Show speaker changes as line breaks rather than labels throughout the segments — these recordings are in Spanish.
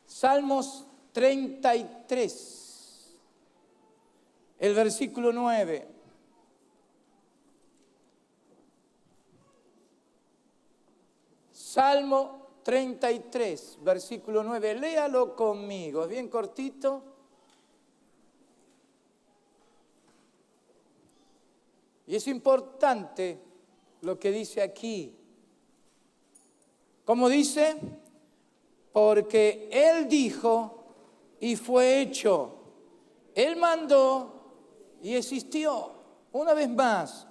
Salmos 33, el versículo 9. Salmo 33, versículo 9. Léalo conmigo, es bien cortito. Y es importante lo que dice aquí. ¿Cómo dice? Porque Él dijo y fue hecho. Él mandó y existió. Una vez más,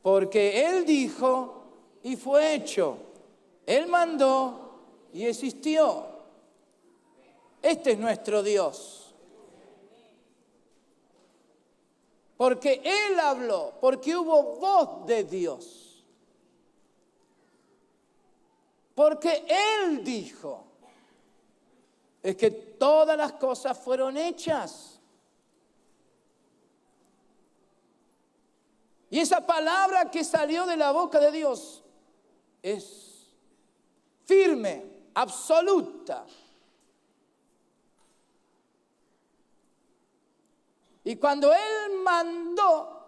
porque Él dijo y fue hecho. Él mandó y existió. Este es nuestro Dios. Porque Él habló, porque hubo voz de Dios. Porque Él dijo. Es que todas las cosas fueron hechas. Y esa palabra que salió de la boca de Dios es firme, absoluta. Y cuando Él mandó,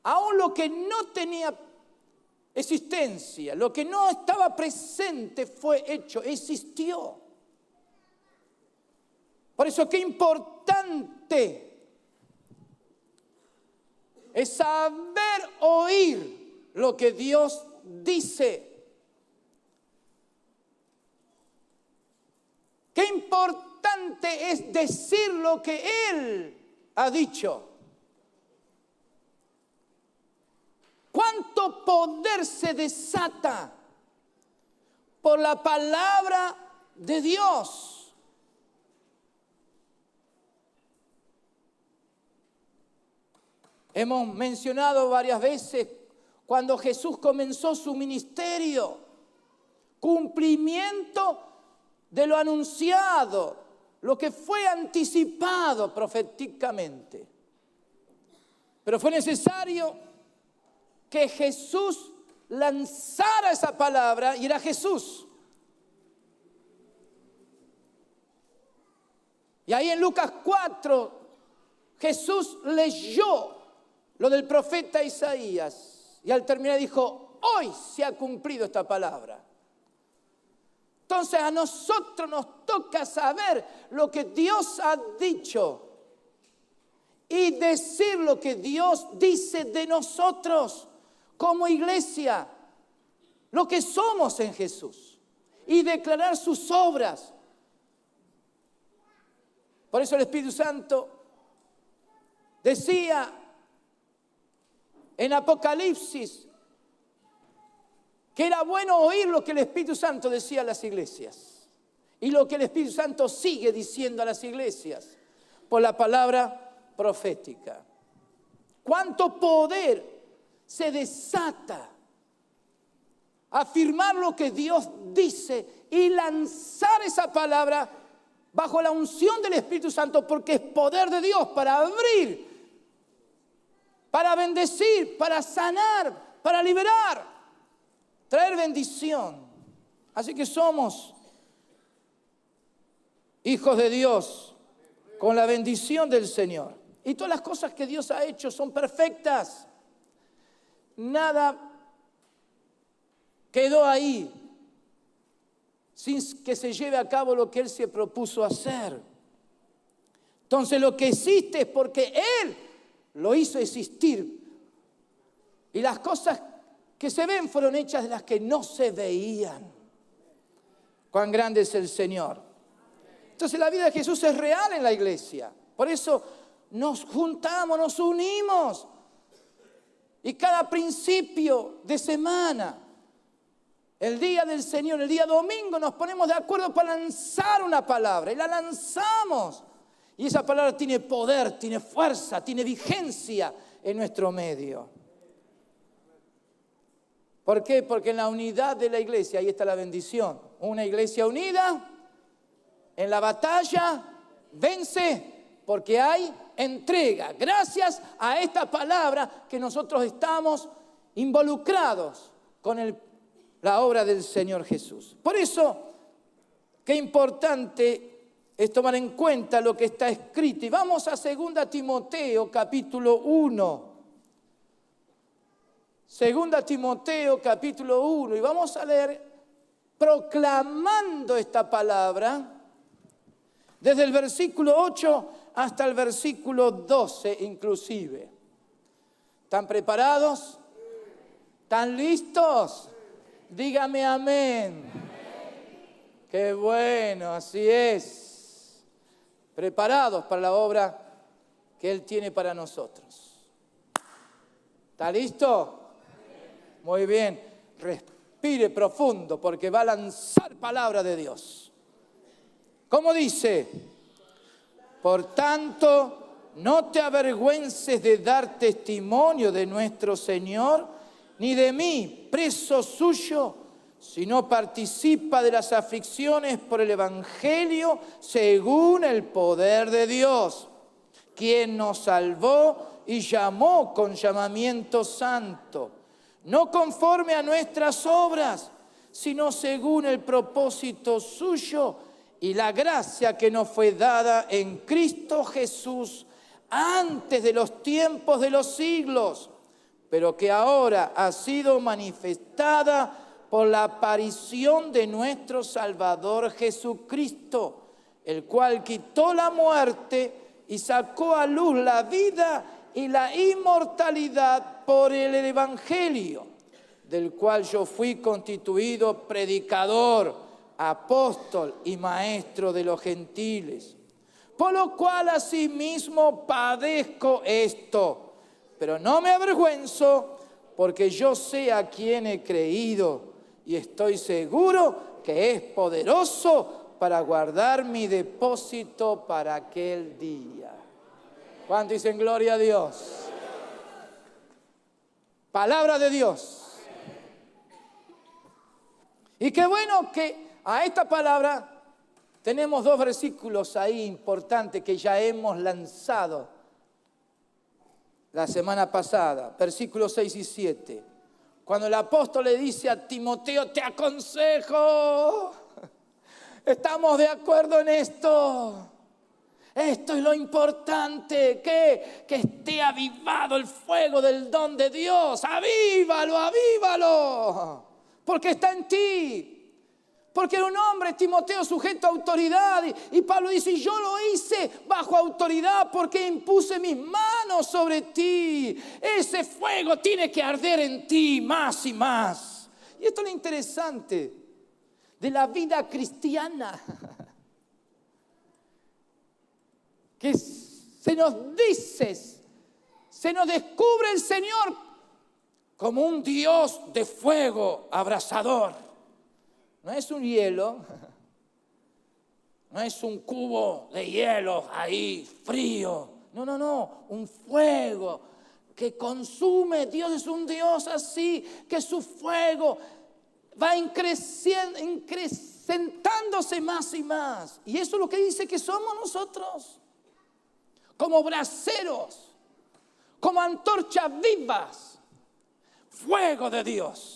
aún lo que no tenía existencia, lo que no estaba presente fue hecho, existió. Por eso qué importante es saber oír lo que Dios dice. Qué importante es decir lo que Él ha dicho. Cuánto poder se desata por la palabra de Dios. Hemos mencionado varias veces cuando Jesús comenzó su ministerio, cumplimiento de lo anunciado, lo que fue anticipado proféticamente. Pero fue necesario que Jesús lanzara esa palabra y era Jesús. Y ahí en Lucas 4, Jesús leyó lo del profeta Isaías y al terminar dijo, hoy se ha cumplido esta palabra. Entonces a nosotros nos toca saber lo que Dios ha dicho y decir lo que Dios dice de nosotros como iglesia, lo que somos en Jesús y declarar sus obras. Por eso el Espíritu Santo decía en Apocalipsis que era bueno oír lo que el Espíritu Santo decía a las iglesias y lo que el Espíritu Santo sigue diciendo a las iglesias por la palabra profética. Cuánto poder se desata afirmar lo que Dios dice y lanzar esa palabra bajo la unción del Espíritu Santo, porque es poder de Dios para abrir, para bendecir, para sanar, para liberar, traer bendición. Así que somos hijos de Dios con la bendición del Señor. Y todas las cosas que Dios ha hecho son perfectas. Nada quedó ahí sin que se lleve a cabo lo que Él se propuso hacer. Entonces lo que existe es porque Él lo hizo existir. Y las cosas que se ven fueron hechas de las que no se veían. Cuán grande es el Señor. Entonces la vida de Jesús es real en la iglesia. Por eso nos juntamos, nos unimos. Y cada principio de semana, el día del Señor, el día domingo, nos ponemos de acuerdo para lanzar una palabra. Y la lanzamos. Y esa palabra tiene poder, tiene fuerza, tiene vigencia en nuestro medio. ¿Por qué? Porque en la unidad de la iglesia, ahí está la bendición. Una iglesia unida, en la batalla, vence porque hay entrega. Gracias a esta palabra que nosotros estamos involucrados con el la obra del Señor Jesús. Por eso, qué importante es tomar en cuenta lo que está escrito. Y vamos a 2 Timoteo capítulo 1. 2 Timoteo capítulo 1. Y vamos a leer proclamando esta palabra desde el versículo 8 hasta el versículo 12 inclusive. ¿Están preparados? ¿Están listos? Dígame amén. Qué bueno, así es. Preparados para la obra que Él tiene para nosotros. ¿Está listo? Muy bien. Respire profundo porque va a lanzar palabra de Dios. ¿Cómo dice? Por tanto, no te avergüences de dar testimonio de nuestro Señor, ni de mí, preso suyo, sino participa de las aflicciones por el Evangelio según el poder de Dios, quien nos salvó y llamó con llamamiento santo, no conforme a nuestras obras, sino según el propósito suyo y la gracia que nos fue dada en Cristo Jesús antes de los tiempos de los siglos, pero que ahora ha sido manifestada por la aparición de nuestro Salvador Jesucristo, el cual quitó la muerte y sacó a luz la vida y la inmortalidad por el Evangelio, del cual yo fui constituido predicador, apóstol y maestro de los gentiles. Por lo cual asimismo padezco esto, pero no me avergüenzo, porque yo sé a quién he creído y estoy seguro que es poderoso para guardar mi depósito para aquel día. ¿Cuánto dicen gloria a Dios? Palabra de Dios. Y qué bueno que a esta palabra tenemos 2 versículos ahí importantes que ya hemos lanzado la semana pasada, versículos 6 y 7. Cuando el apóstol le dice a Timoteo, te aconsejo, estamos de acuerdo en esto. Esto es lo importante, que esté avivado el fuego del don de Dios. Avívalo, avívalo, porque está en ti. Porque era un hombre, Timoteo, sujeto a autoridad. Y Pablo dice, yo lo hice bajo autoridad porque impuse mis manos sobre ti. Ese fuego tiene que arder en ti más y más. Y esto es lo interesante de la vida cristiana. Que se nos dice, se nos descubre el Señor como un Dios de fuego abrasador. No es un hielo, no es un cubo de hielo ahí frío. No, un fuego que consume. Dios es un Dios así, que su fuego va incrementándose más y más. Y eso es lo que dice que somos nosotros, como braseros, como antorchas vivas, fuego de Dios.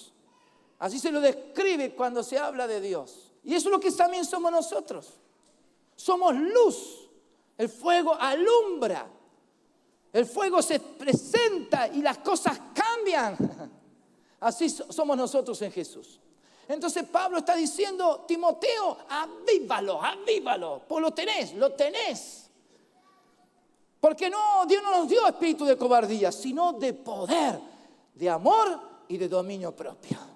Así se lo describe cuando se habla de Dios. Y eso es lo que también somos nosotros. Somos luz. El fuego alumbra. El fuego se presenta y las cosas cambian. Así somos nosotros en Jesús. Entonces Pablo está diciendo, Timoteo, avívalo, avívalo. Pues lo tenés. Porque Dios no nos dio espíritu de cobardía, sino de poder, de amor y de dominio propio.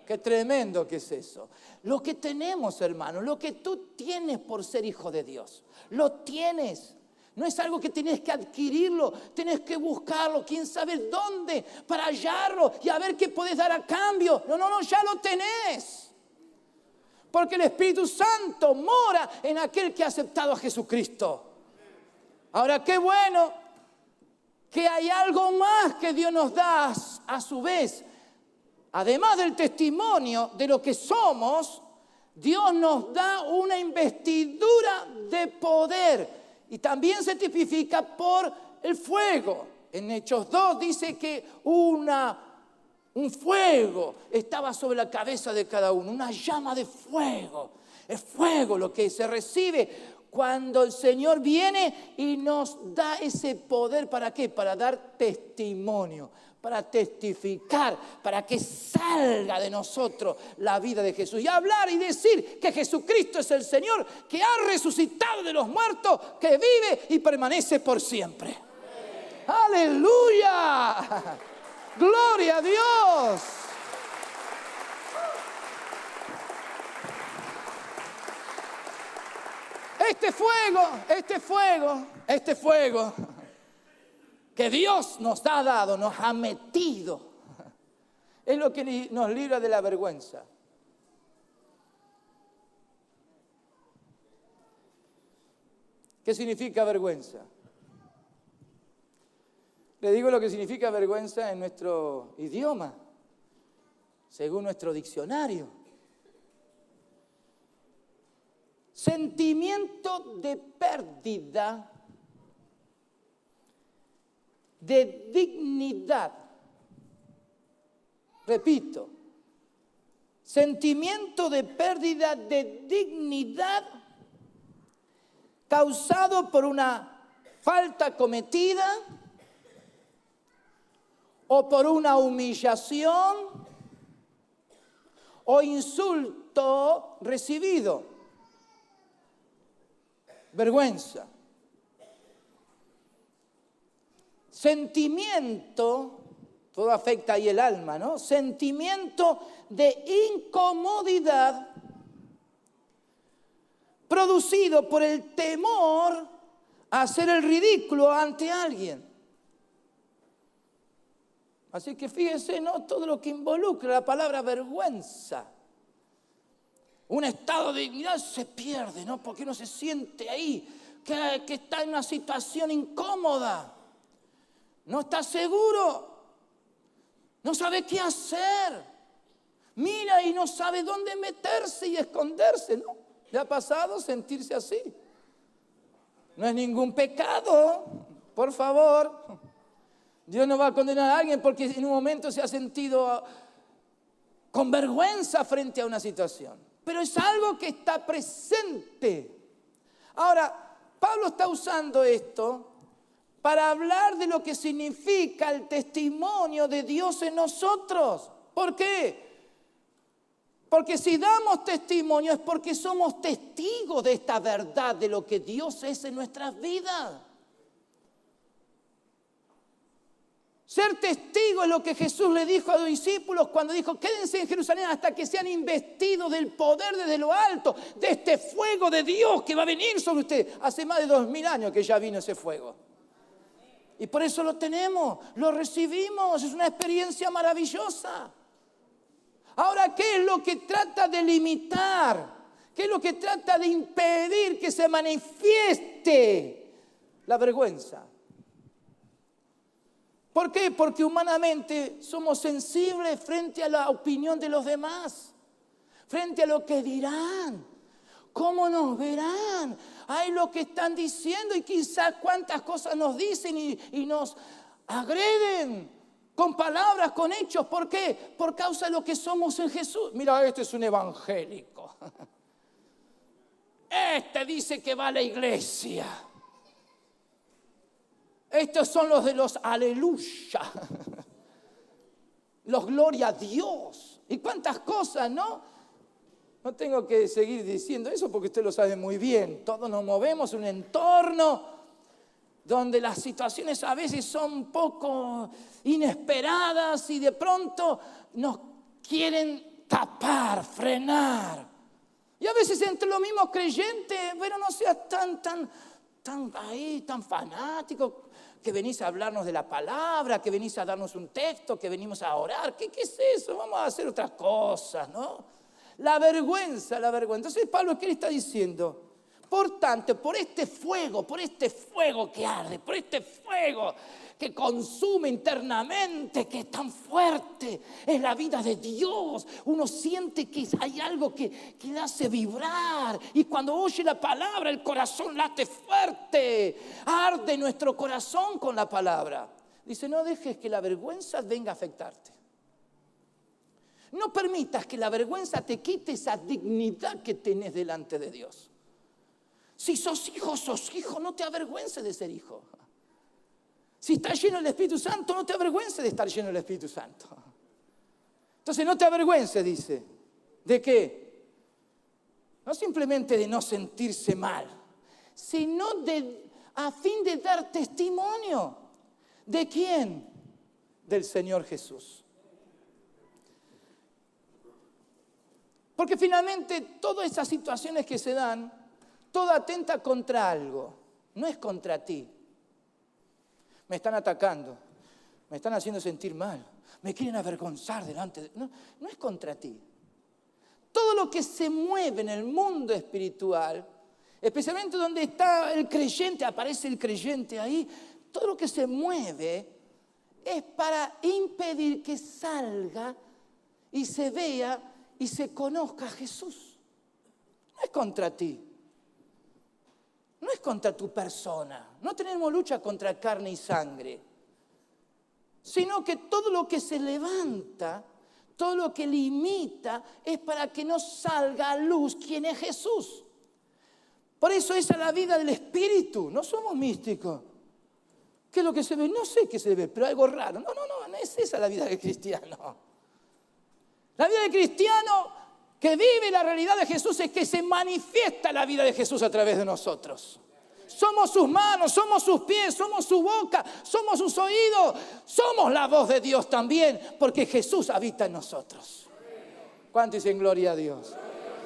Qué tremendo que es eso. Lo que tenemos, hermano, lo que tú tienes por ser hijo de Dios, lo tienes. No es algo que tienes que adquirirlo, tienes que buscarlo, quién sabe dónde, para hallarlo y a ver qué puedes dar a cambio. No, ya lo tenés. Porque el Espíritu Santo mora en aquel que ha aceptado a Jesucristo. Ahora, qué bueno que hay algo más que Dios nos da a su vez. Además del testimonio de lo que somos, Dios nos da una investidura de poder y también se tipifica por el fuego. En Hechos 2 dice que una Un fuego estaba sobre la cabeza de cada uno, una llama de fuego. Es fuego lo que se recibe cuando el Señor viene y nos da ese poder. ¿Para qué? Para dar testimonio, para testificar, para que salga de nosotros la vida de Jesús. Y hablar y decir que Jesucristo es el Señor, que ha resucitado de los muertos, que vive y permanece por siempre. ¡Aleluya! ¡Gloria a Dios! Este fuego que Dios nos ha dado, nos ha metido, es lo que nos libra de la vergüenza. ¿Qué significa vergüenza? Le digo lo que significa vergüenza en nuestro idioma, según nuestro diccionario. Sentimiento de pérdida de dignidad. Repito, sentimiento de pérdida de dignidad causado por una falta cometida o por una humillación o insulto recibido. Vergüenza. Sentimiento, todo afecta ahí el alma, ¿no? Sentimiento de incomodidad producido por el temor a hacer el ridículo ante alguien. Así que fíjense, ¿no? Todo lo que involucra la palabra vergüenza. Un estado de dignidad se pierde, ¿no? Porque uno se siente ahí, que está en una situación incómoda. No está seguro. No sabe qué hacer. Mira y no sabe dónde meterse y esconderse, ¿no? ¿Le ha pasado sentirse así? No es ningún pecado, por favor. Dios no va a condenar a alguien porque en un momento se ha sentido con vergüenza frente a una situación. Pero es algo que está presente. Ahora, Pablo está usando esto para hablar de lo que significa el testimonio de Dios en nosotros. ¿Por qué? Porque si damos testimonio es porque somos testigos de esta verdad, de lo que Dios es en nuestras vidas. Ser testigo es lo que Jesús le dijo a los discípulos cuando dijo: quédense en Jerusalén hasta que sean investidos del poder desde lo alto, de este fuego de Dios que va a venir sobre ustedes. Hace más de 2000 años que ya vino ese fuego. Y por eso lo tenemos, lo recibimos, es una experiencia maravillosa. Ahora, ¿qué es lo que trata de limitar? ¿Qué es lo que trata de impedir que se manifieste la vergüenza? ¿Por qué? Porque humanamente somos sensibles frente a la opinión de los demás, frente a lo que dirán, cómo nos verán, ay, lo que están diciendo y quizás cuántas cosas nos dicen y nos agreden con palabras, con hechos. ¿Por qué? Por causa de lo que somos en Jesús. Mira, este es un evangélico. Este dice que va a la iglesia. Estos son los de los aleluya, los gloria a Dios. Y cuántas cosas, ¿no? No tengo que seguir diciendo eso porque usted lo sabe muy bien. Todos nos movemos en un entorno donde las situaciones a veces son un poco inesperadas y de pronto nos quieren tapar, frenar. Y a veces entre los mismos creyentes, pero no seas tan fanático, que venís a hablarnos de la palabra, que venís a darnos un texto, que venimos a orar. ¿Qué es eso? Vamos a hacer otras cosas, ¿no? La vergüenza. Entonces Pablo, ¿qué le está diciendo? Por tanto, por este fuego que arde, por este fuego que consume internamente, que es tan fuerte, es la vida de Dios. Uno siente que hay algo que le hace vibrar, y cuando oye la palabra el corazón late fuerte, arde nuestro corazón con la palabra. Dice: no dejes que la vergüenza venga a afectarte. No permitas que la vergüenza te quite esa dignidad que tenés delante de Dios. Si sos hijo, no te avergüences de ser hijo. Si estás lleno del Espíritu Santo, no te avergüences de estar lleno del Espíritu Santo. Entonces no te avergüences, dice. ¿De qué? No simplemente de no sentirse mal, sino a fin de dar testimonio. ¿De quién? Del Señor Jesús. Porque finalmente todas esas situaciones que se dan, todo atenta contra algo. No es contra ti. Me están atacando, me están haciendo sentir mal, me quieren avergonzar delante de... No es contra ti. Todo lo que se mueve en el mundo espiritual, especialmente donde está el creyente, aparece el creyente ahí, todo lo que se mueve es para impedir que salga y se vea y se conozca a Jesús. No es contra ti. No es contra tu persona. No tenemos lucha contra carne y sangre. Sino que todo lo que se levanta, todo lo que limita, es para que no salga a luz quién es Jesús. Por eso esa es la vida del Espíritu. No somos místicos. ¿Qué es lo que se ve? No sé qué se ve, pero algo raro. No es esa la vida del cristiano. La vida del cristiano que vive la realidad de Jesús es que se manifiesta la vida de Jesús a través de nosotros. Somos sus manos, somos sus pies, somos su boca, somos sus oídos, somos la voz de Dios también, porque Jesús habita en nosotros. ¿Cuánto dicen gloria a Dios?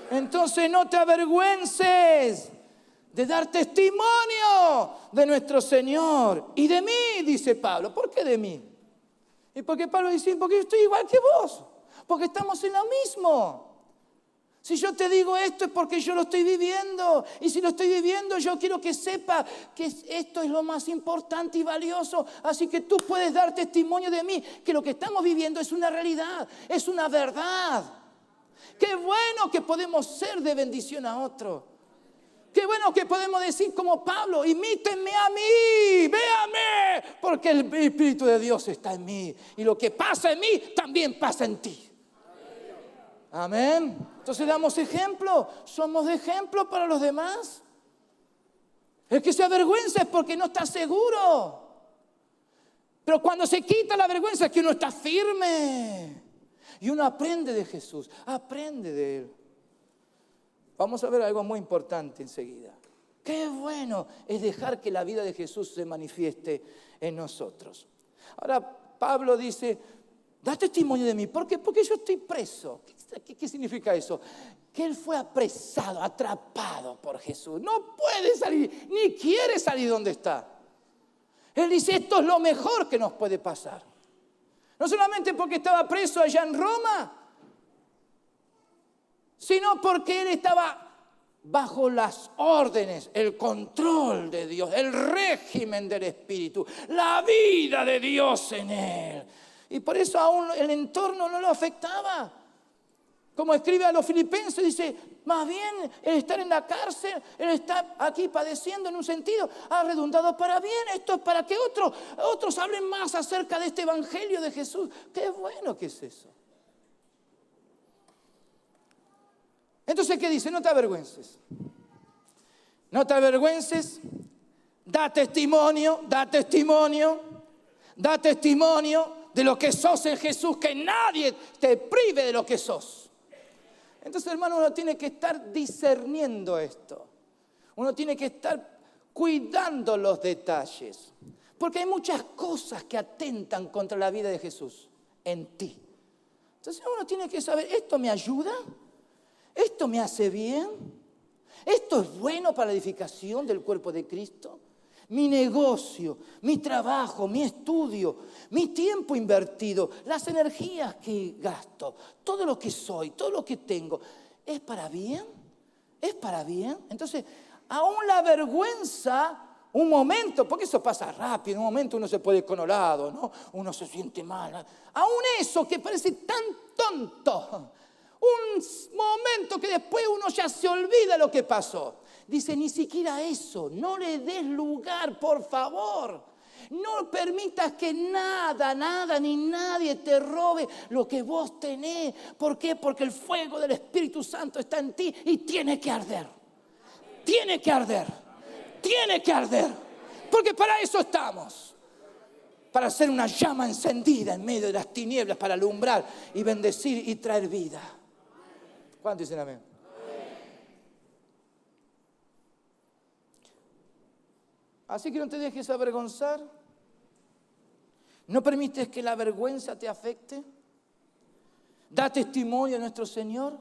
Entonces no te avergüences de dar testimonio de nuestro Señor y de mí, dice Pablo. ¿Por qué de mí? Y porque Pablo dice, porque yo estoy igual que vos, porque estamos en lo mismo. Si yo te digo esto es porque yo lo estoy viviendo. Y si lo estoy viviendo, yo quiero que sepa que esto es lo más importante y valioso. Así que tú puedes dar testimonio de mí, que lo que estamos viviendo es una realidad, es una verdad. Qué bueno que podemos ser de bendición a otro. Qué bueno que podemos decir como Pablo, imítenme a mí, véame, porque el Espíritu de Dios está en mí. Y lo que pasa en mí, también pasa en ti. Amén. Entonces damos ejemplo, somos de ejemplo para los demás. El que se avergüenza es porque no está seguro. Pero cuando se quita la vergüenza es que uno está firme. Y uno aprende de Jesús, aprende de Él. Vamos a ver algo muy importante enseguida. Qué bueno es dejar que la vida de Jesús se manifieste en nosotros. Ahora Pablo dice, da testimonio de mí. ¿Por qué? Porque yo estoy preso. ¿Qué significa eso? Que Él fue apresado, atrapado por Jesús. No puede salir, ni quiere salir donde está. Él dice, esto es lo mejor que nos puede pasar. No solamente porque estaba preso allá en Roma, sino porque Él estaba bajo las órdenes, el control de Dios, el régimen del Espíritu, la vida de Dios en Él. Y por eso aún el entorno no lo afectaba. Como escribe a los filipenses, dice, más bien el estar en la cárcel, el estar aquí padeciendo en un sentido, ha redundado para bien. Esto es para que otros hablen más acerca de este evangelio de Jesús. Qué bueno que es eso. Entonces, ¿qué dice? No te avergüences. No te avergüences. Da testimonio de lo que sos en Jesús, que nadie te prive de lo que sos. Entonces, hermano, uno tiene que estar discerniendo esto. Uno tiene que estar cuidando los detalles. Porque hay muchas cosas que atentan contra la vida de Jesús en ti. Entonces uno tiene que saber, ¿esto me ayuda? ¿Esto me hace bien? ¿Esto es bueno para la edificación del cuerpo de Cristo? Mi negocio, mi trabajo, mi estudio, mi tiempo invertido, las energías que gasto, todo lo que soy, todo lo que tengo, ¿es para bien? ¿Es para bien? Entonces, aún la vergüenza, un momento, porque eso pasa rápido, en un momento uno se pone colorado, ¿no? Uno se siente mal. Aún eso que parece tan tonto, un momento que después uno ya se olvida lo que pasó. Dice, ni siquiera eso, no le des lugar, por favor. No permitas que nada ni nadie te robe lo que vos tenés. ¿Por qué? Porque el fuego del Espíritu Santo está en ti y tiene que arder. Tiene que arder. Tiene que arder. Porque para eso estamos. Para ser una llama encendida en medio de las tinieblas, para alumbrar y bendecir y traer vida. ¿Cuántos dicen amén? Así que no te dejes avergonzar. No permites que la vergüenza te afecte. Da testimonio a nuestro Señor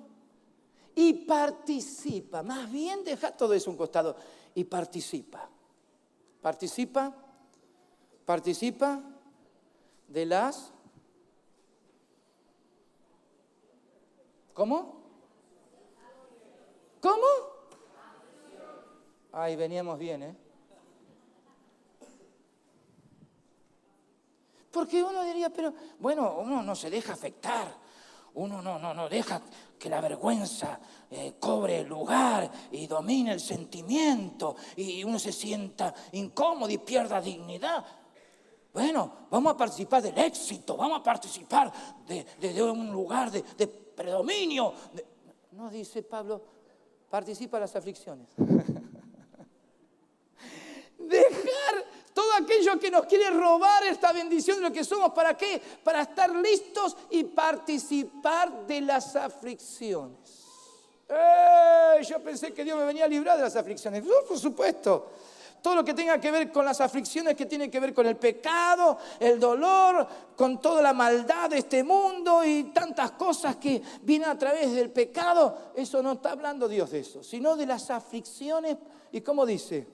y participa. Más bien deja todo eso a un costado y participa. Participa de las... ¿Cómo? ¿Cómo? Ahí veníamos bien, ¿eh? Porque uno diría, pero bueno, uno no se deja afectar. Uno no deja que la vergüenza cobre lugar y domine el sentimiento y uno se sienta incómodo y pierda dignidad. Bueno, vamos a participar del éxito, vamos a participar de un lugar de predominio. No dice Pablo, participa de las aflicciones. Dejar todo aquello que nos quiere robar esta bendición de lo que somos. ¿Para qué? Para estar listos y participar de las aflicciones. Yo pensé que Dios me venía a librar de las aflicciones. Por supuesto. Todo lo que tenga que ver con las aflicciones, que tiene que ver con el pecado, el dolor, con toda la maldad de este mundo y tantas cosas que vienen a través del pecado. Eso no está hablando Dios de eso, sino de las aflicciones. ¿Y cómo dice?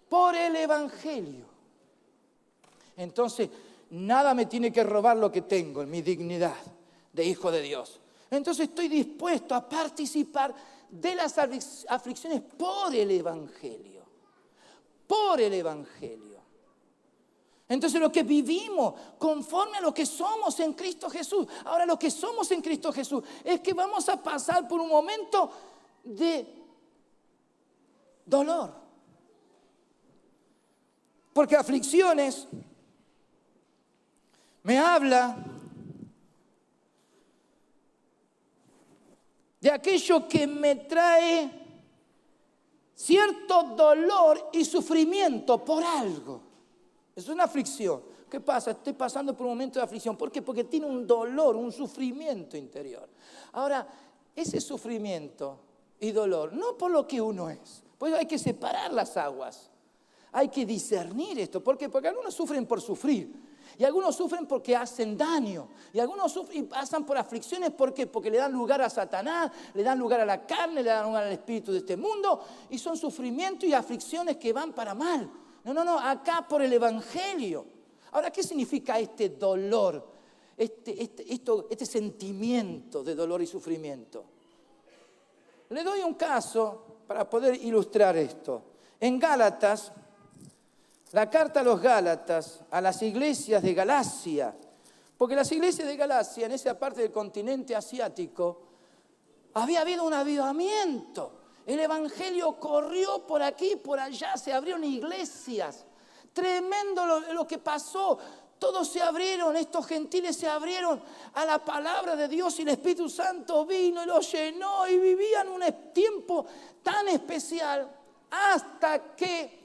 Por el Evangelio. Entonces, nada me tiene que robar lo que tengo en mi dignidad de hijo de Dios. Entonces estoy dispuesto a participar de las aflicciones por el Evangelio. Por el Evangelio. Entonces lo que vivimos conforme a lo que somos en Cristo Jesús. Ahora lo que somos en Cristo Jesús es que vamos a pasar por un momento de dolor. Porque aflicciones me habla de aquello que me trae cierto dolor y sufrimiento por algo. Es una aflicción. ¿Qué pasa? Estoy pasando por un momento de aflicción. ¿Por qué? Porque tiene un dolor, un sufrimiento interior. Ahora, ese sufrimiento y dolor, no por lo que uno es. Pues hay que separar las aguas. Hay que discernir esto. ¿Por qué? Porque algunos sufren por sufrir. Y algunos sufren porque hacen daño. Y algunos sufren y pasan por aflicciones. ¿Por qué? Porque le dan lugar a Satanás, le dan lugar a la carne, le dan lugar al espíritu de este mundo. Y son sufrimientos y aflicciones que van para mal. No, acá por el Evangelio. Ahora, ¿qué significa este dolor? Este sentimiento de dolor y sufrimiento. Le doy un caso para poder ilustrar esto. En Gálatas, la carta a los Gálatas, a las iglesias de Galacia, porque las iglesias de Galacia, en esa parte del continente asiático, había habido un avivamiento. El Evangelio corrió por aquí y por allá, se abrieron iglesias. Tremendo lo que pasó. Todos se abrieron, estos gentiles se abrieron a la palabra de Dios y el Espíritu Santo vino y los llenó y vivían un tiempo tan especial hasta que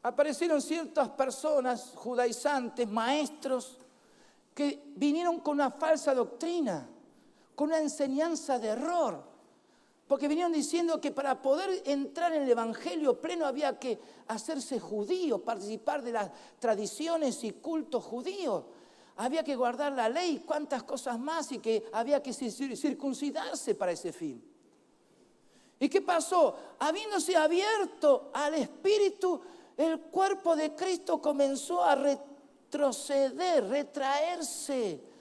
aparecieron ciertas personas judaizantes, maestros, que vinieron con una falsa doctrina, con una enseñanza de error. Porque vinieron diciendo que para poder entrar en el Evangelio pleno había que hacerse judío, participar de las tradiciones y cultos judíos. Había que guardar la ley, cuántas cosas más, y que había que circuncidarse para ese fin. ¿Y qué pasó? Habiéndose abierto al Espíritu, el cuerpo de Cristo comenzó a retroceder, retraerse.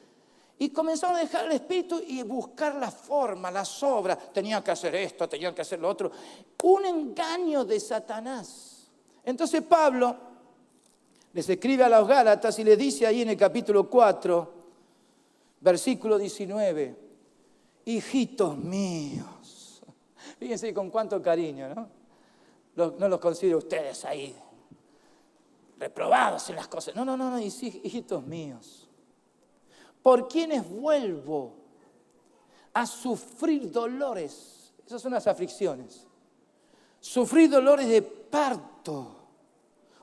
Y comenzaron a dejar el Espíritu y buscar la forma, las obras. Tenían que hacer esto, tenían que hacer lo otro. Un engaño de Satanás. Entonces Pablo les escribe a los Gálatas y les dice ahí en el capítulo 4, versículo 19. Hijitos míos. Fíjense con cuánto cariño, ¿no? No los considero ustedes ahí. reprobados en las cosas. No, hijitos míos, por quienes vuelvo a sufrir dolores. Esas son las aflicciones. Sufrir dolores de parto.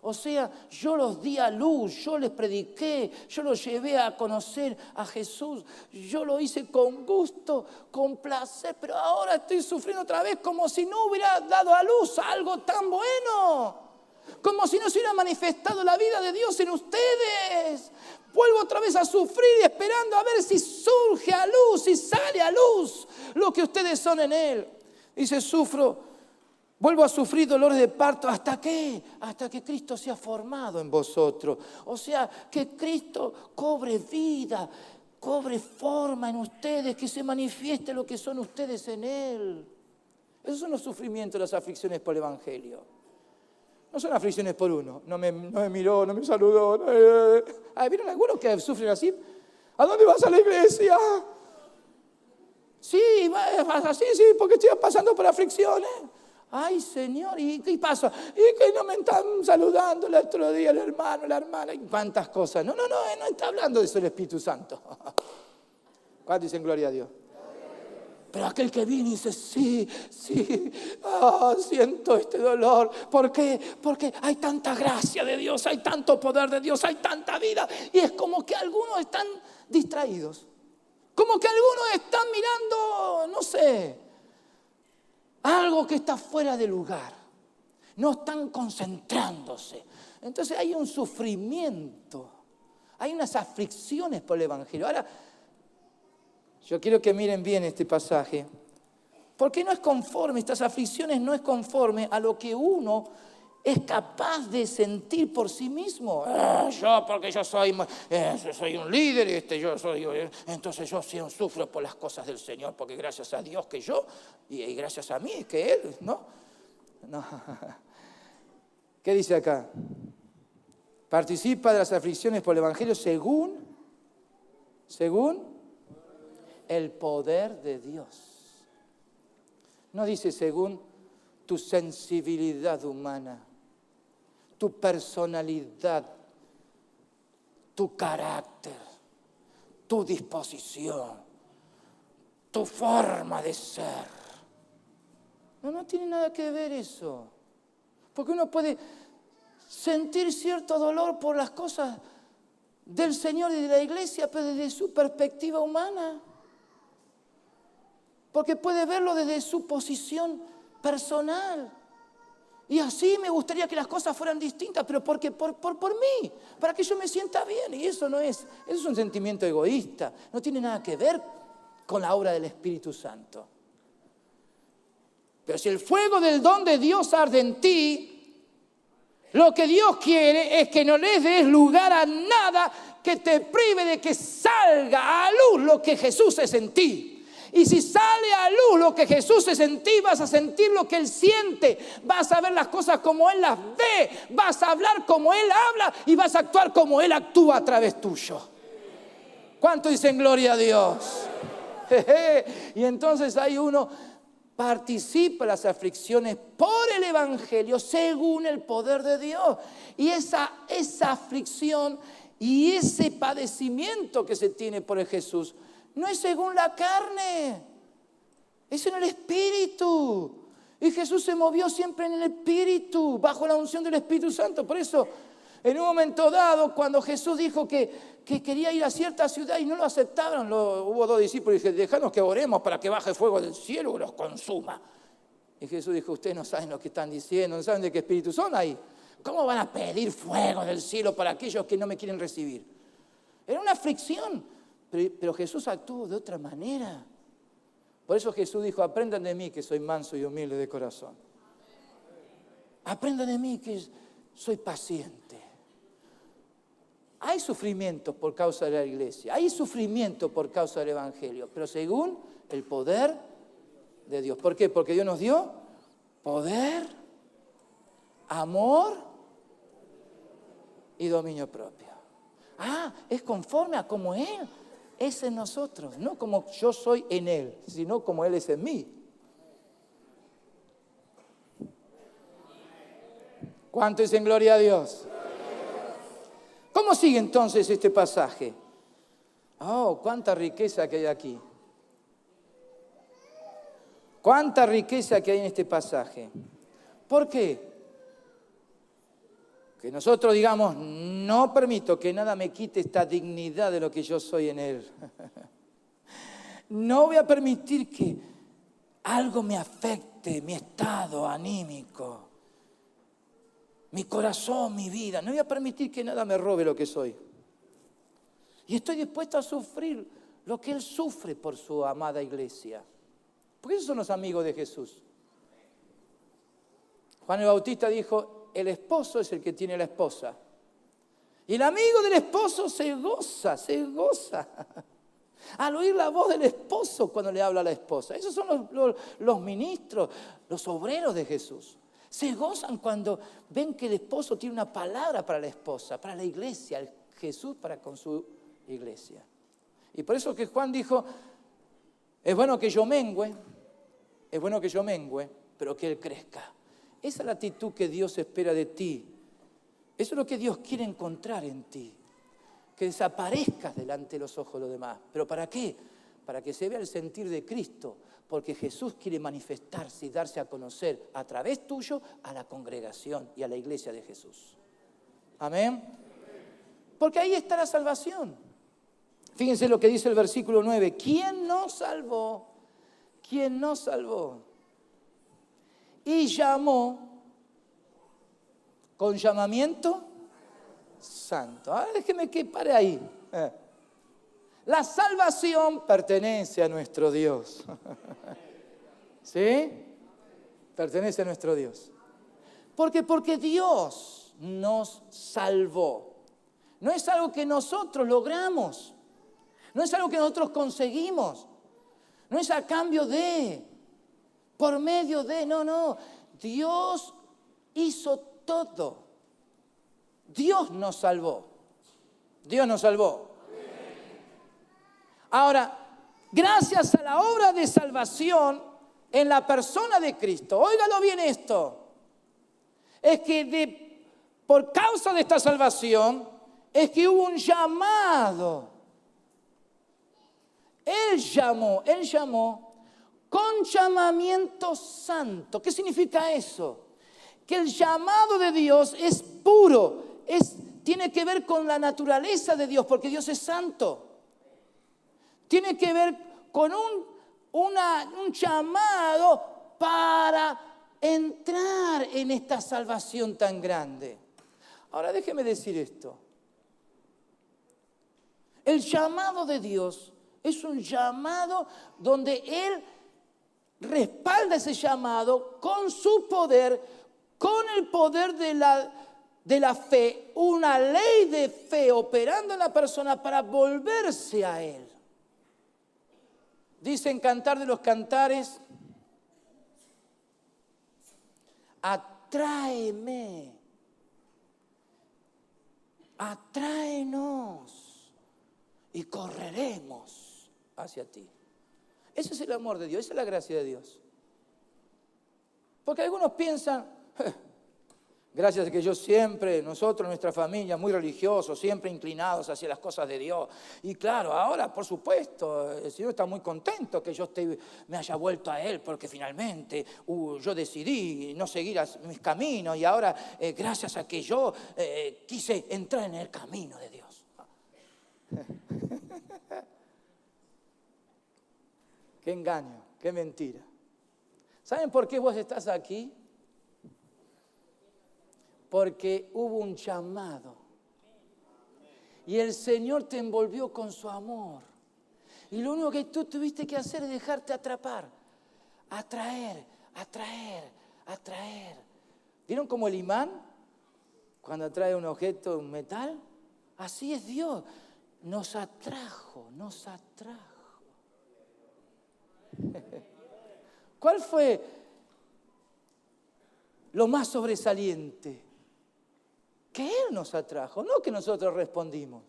O sea, yo los di a luz, yo les prediqué, yo los llevé a conocer a Jesús. Yo lo hice con gusto, con placer, pero ahora estoy sufriendo otra vez como si no hubiera dado a luz algo tan bueno. Como si no se hubiera manifestado la vida de Dios en ustedes. Vuelvo otra vez a sufrir esperando a ver si surge a luz, si sale a luz lo que ustedes son en Él. Dice, vuelvo a sufrir dolores de parto. ¿Hasta qué? Hasta que Cristo sea formado en vosotros. O sea, que Cristo cobre vida, cobre forma en ustedes, que se manifieste lo que son ustedes en Él. Esos son los sufrimientos, las aflicciones por el Evangelio. No son aflicciones por uno. No me miró, no me saludó. ¿Vieron algunos que sufren así? ¿A dónde vas a la iglesia? Sí, vas así, sí, porque estoy pasando por aflicciones. Ay, Señor, ¿y qué pasa? Y que no me están saludando el otro día el hermano, la hermana, y cuántas cosas. No está hablando de eso el Espíritu Santo. ¿Cuántos dicen gloria a Dios? Pero aquel que viene y dice, sí, siento este dolor. ¿Por qué? Porque hay tanta gracia de Dios, hay tanto poder de Dios, hay tanta vida. Y es como que algunos están distraídos. Como que algunos están mirando, no sé, algo que está fuera de lugar. No están concentrándose. Entonces hay un sufrimiento. Hay unas aflicciones por el Evangelio. Ahora, yo quiero que miren bien este pasaje. Porque no es conforme, estas aflicciones no es conforme a lo que uno es capaz de sentir por sí mismo. Porque yo soy un líder, entonces yo sí sufro por las cosas del Señor, porque gracias a Dios que yo, y gracias a mí que Él, ¿no? ¿Qué dice acá? Participa de las aflicciones por el Evangelio según el poder de Dios. No dice según tu sensibilidad humana, tu personalidad, tu carácter, tu disposición, tu forma de ser. No tiene nada que ver eso. Porque uno puede sentir cierto dolor por las cosas del Señor y de la iglesia, pero desde su perspectiva humana. Porque puede verlo desde su posición personal. Y así me gustaría que las cosas fueran distintas, pero porque por mí, para que yo me sienta bien. Y eso es un sentimiento egoísta. No tiene nada que ver con la obra del Espíritu Santo. Pero si el fuego del don de Dios arde en ti, lo que Dios quiere es que no les des lugar a nada que te prive de que salga a luz lo que Jesús es en ti. Y si sale a luz lo que Jesús es en ti, vas a sentir lo que Él siente, vas a ver las cosas como Él las ve, vas a hablar como Él habla y vas a actuar como Él actúa a través tuyo. ¿Cuánto dicen gloria a Dios? Y entonces ahí uno participa en las aflicciones por el Evangelio según el poder de Dios. Y esa aflicción y ese padecimiento que se tiene por el Jesús no es según la carne, es en el Espíritu. Y Jesús se movió siempre en el Espíritu, bajo la unción del Espíritu Santo. Por eso, en un momento dado, cuando Jesús dijo que quería ir a cierta ciudad y no lo aceptaron, hubo dos discípulos y dijeron, déjanos que oremos para que baje fuego del cielo y los consuma. Y Jesús dijo, ustedes no saben lo que están diciendo, no saben de qué espíritu son ahí. ¿Cómo van a pedir fuego del cielo para aquellos que no me quieren recibir? Era una aflicción. Pero Jesús actuó de otra manera. Por eso Jesús dijo, aprendan de mí que soy manso y humilde de corazón. Aprendan de mí que soy paciente. Hay sufrimiento por causa de la iglesia, hay sufrimiento por causa del Evangelio, pero según el poder de Dios. ¿Por qué? Porque Dios nos dio poder, amor y dominio propio. Es conforme a como Él es en nosotros, no como yo soy en Él, sino como Él es en mí. ¿Cuánto dicen gloria a Dios? ¿Cómo sigue entonces este pasaje? Oh, cuánta riqueza que hay aquí. Cuánta riqueza que hay en este pasaje. ¿Por qué? Que nosotros digamos, no permito que nada me quite esta dignidad de lo que yo soy en Él. No voy a permitir que algo me afecte mi estado anímico, mi corazón, mi vida. No voy a permitir que nada me robe lo que soy. Y estoy dispuesto a sufrir lo que Él sufre por su amada iglesia. Porque esos son los amigos de Jesús. Juan el Bautista dijo, el esposo es el que tiene la esposa. Y el amigo del esposo se goza, al oír la voz del esposo cuando le habla a la esposa. Esos son los ministros, los obreros de Jesús. Se gozan cuando ven que el esposo tiene una palabra para la esposa, para la iglesia, Jesús para con su iglesia. Y por eso que Juan dijo, es bueno que yo mengue, pero que Él crezca. Esa es la actitud que Dios espera de ti. Eso es lo que Dios quiere encontrar en ti. Que desaparezcas delante de los ojos de los demás. ¿Pero para qué? Para que se vea el sentir de Cristo. Porque Jesús quiere manifestarse y darse a conocer a través tuyo a la congregación y a la iglesia de Jesús. Amén. Porque ahí está la salvación. Fíjense lo que dice el versículo 9. ¿Quién nos salvó? ¿Quién nos salvó? Y llamó con llamamiento santo. Ahora déjeme que pare ahí. La salvación pertenece a nuestro Dios. ¿Sí? Pertenece a nuestro Dios. ¿Por qué? Porque Dios nos salvó. No es algo que nosotros logramos. No es algo que nosotros conseguimos. No es a cambio de, por medio de, no. Dios hizo todo. Dios nos salvó. Dios nos salvó. Ahora, gracias a la obra de salvación en la persona de Cristo, óigalo bien esto, es que por causa de esta salvación, es que hubo un llamado. Él llamó con llamamiento santo. ¿Qué significa eso? Que el llamado de Dios es puro, tiene que ver con la naturaleza de Dios, porque Dios es santo. Tiene que ver con un llamado para entrar en esta salvación tan grande. Ahora déjeme decir esto. El llamado de Dios es un llamado donde Él respalda ese llamado con su poder, con el poder de la fe, una ley de fe operando en la persona para volverse a Él. Dice en Cantar de los Cantares, atráeme, atráenos y correremos hacia ti. Ese es el amor de Dios, esa es la gracia de Dios. Porque algunos piensan, gracias a que yo siempre, nosotros, nuestra familia, muy religiosos, siempre inclinados hacia las cosas de Dios. Y claro, ahora, por supuesto, el Señor está muy contento que yo me haya vuelto a Él, porque finalmente yo decidí no seguir mis caminos y ahora, gracias a que yo quise entrar en el camino de Dios. Qué engaño, qué mentira. ¿Saben por qué vos estás aquí? Porque hubo un llamado. Y el Señor te envolvió con su amor. Y lo único que tú tuviste que hacer es dejarte atrapar. Atraer. ¿Vieron como el imán? Cuando atrae un objeto, un metal. Así es Dios. Nos atrajo. ¿Cuál fue lo más sobresaliente? Que Él nos atrajo, no que nosotros respondimos.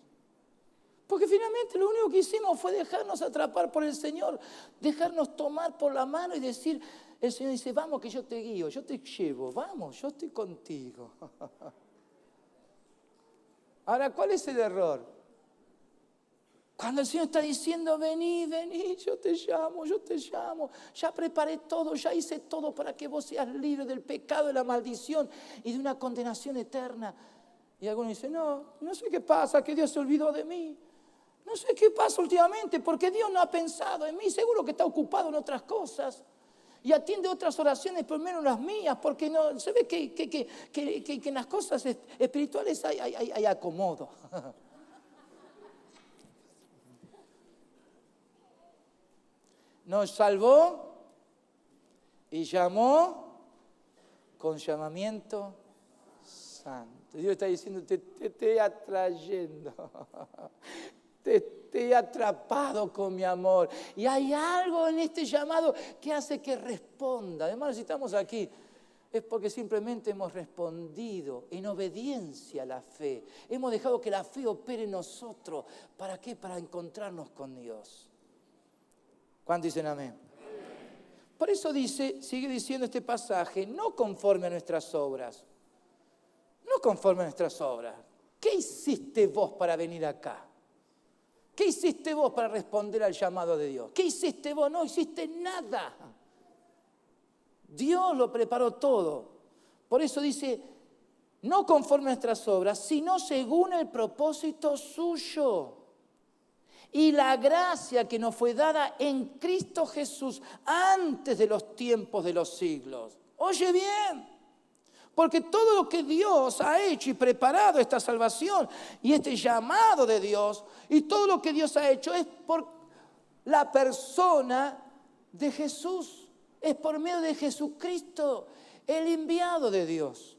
Porque finalmente lo único que hicimos fue dejarnos atrapar por el Señor, dejarnos tomar por la mano y decir, el Señor dice, vamos que yo te guío, yo te llevo, vamos, yo estoy contigo. Ahora, ¿cuál es el error? Cuando el Señor está diciendo, vení, vení, yo te llamo, ya preparé todo, ya hice todo para que vos seas libre del pecado, de la maldición y de una condenación eterna. Y algunos dicen, no sé qué pasa, que Dios se olvidó de mí. No sé qué pasa últimamente, porque Dios no ha pensado en mí, seguro que está ocupado en otras cosas. Y atiende otras oraciones, por menos las mías, porque no, se ve que en las cosas espirituales hay acomodo. Nos salvó y llamó con llamamiento santo. Dios está diciendo, te estoy atrayendo, te estoy atrapado con mi amor. Y hay algo en este llamado que hace que responda. Además, si estamos aquí, es porque simplemente hemos respondido en obediencia a la fe. Hemos dejado que la fe opere en nosotros. ¿Para qué? Para encontrarnos con Dios. ¿Cuántos dicen amén? Por eso sigue diciendo este pasaje, no conforme a nuestras obras. No conforme a nuestras obras. ¿Qué hiciste vos para venir acá? ¿Qué hiciste vos para responder al llamado de Dios? ¿Qué hiciste vos? No hiciste nada. Dios lo preparó todo. Por eso dice, no conforme a nuestras obras, sino según el propósito suyo. Y la gracia que nos fue dada en Cristo Jesús antes de los tiempos de los siglos. Oye bien, porque todo lo que Dios ha hecho y preparado esta salvación y este llamado de Dios y todo lo que Dios ha hecho es por la persona de Jesús, es por medio de Jesucristo, el enviado de Dios.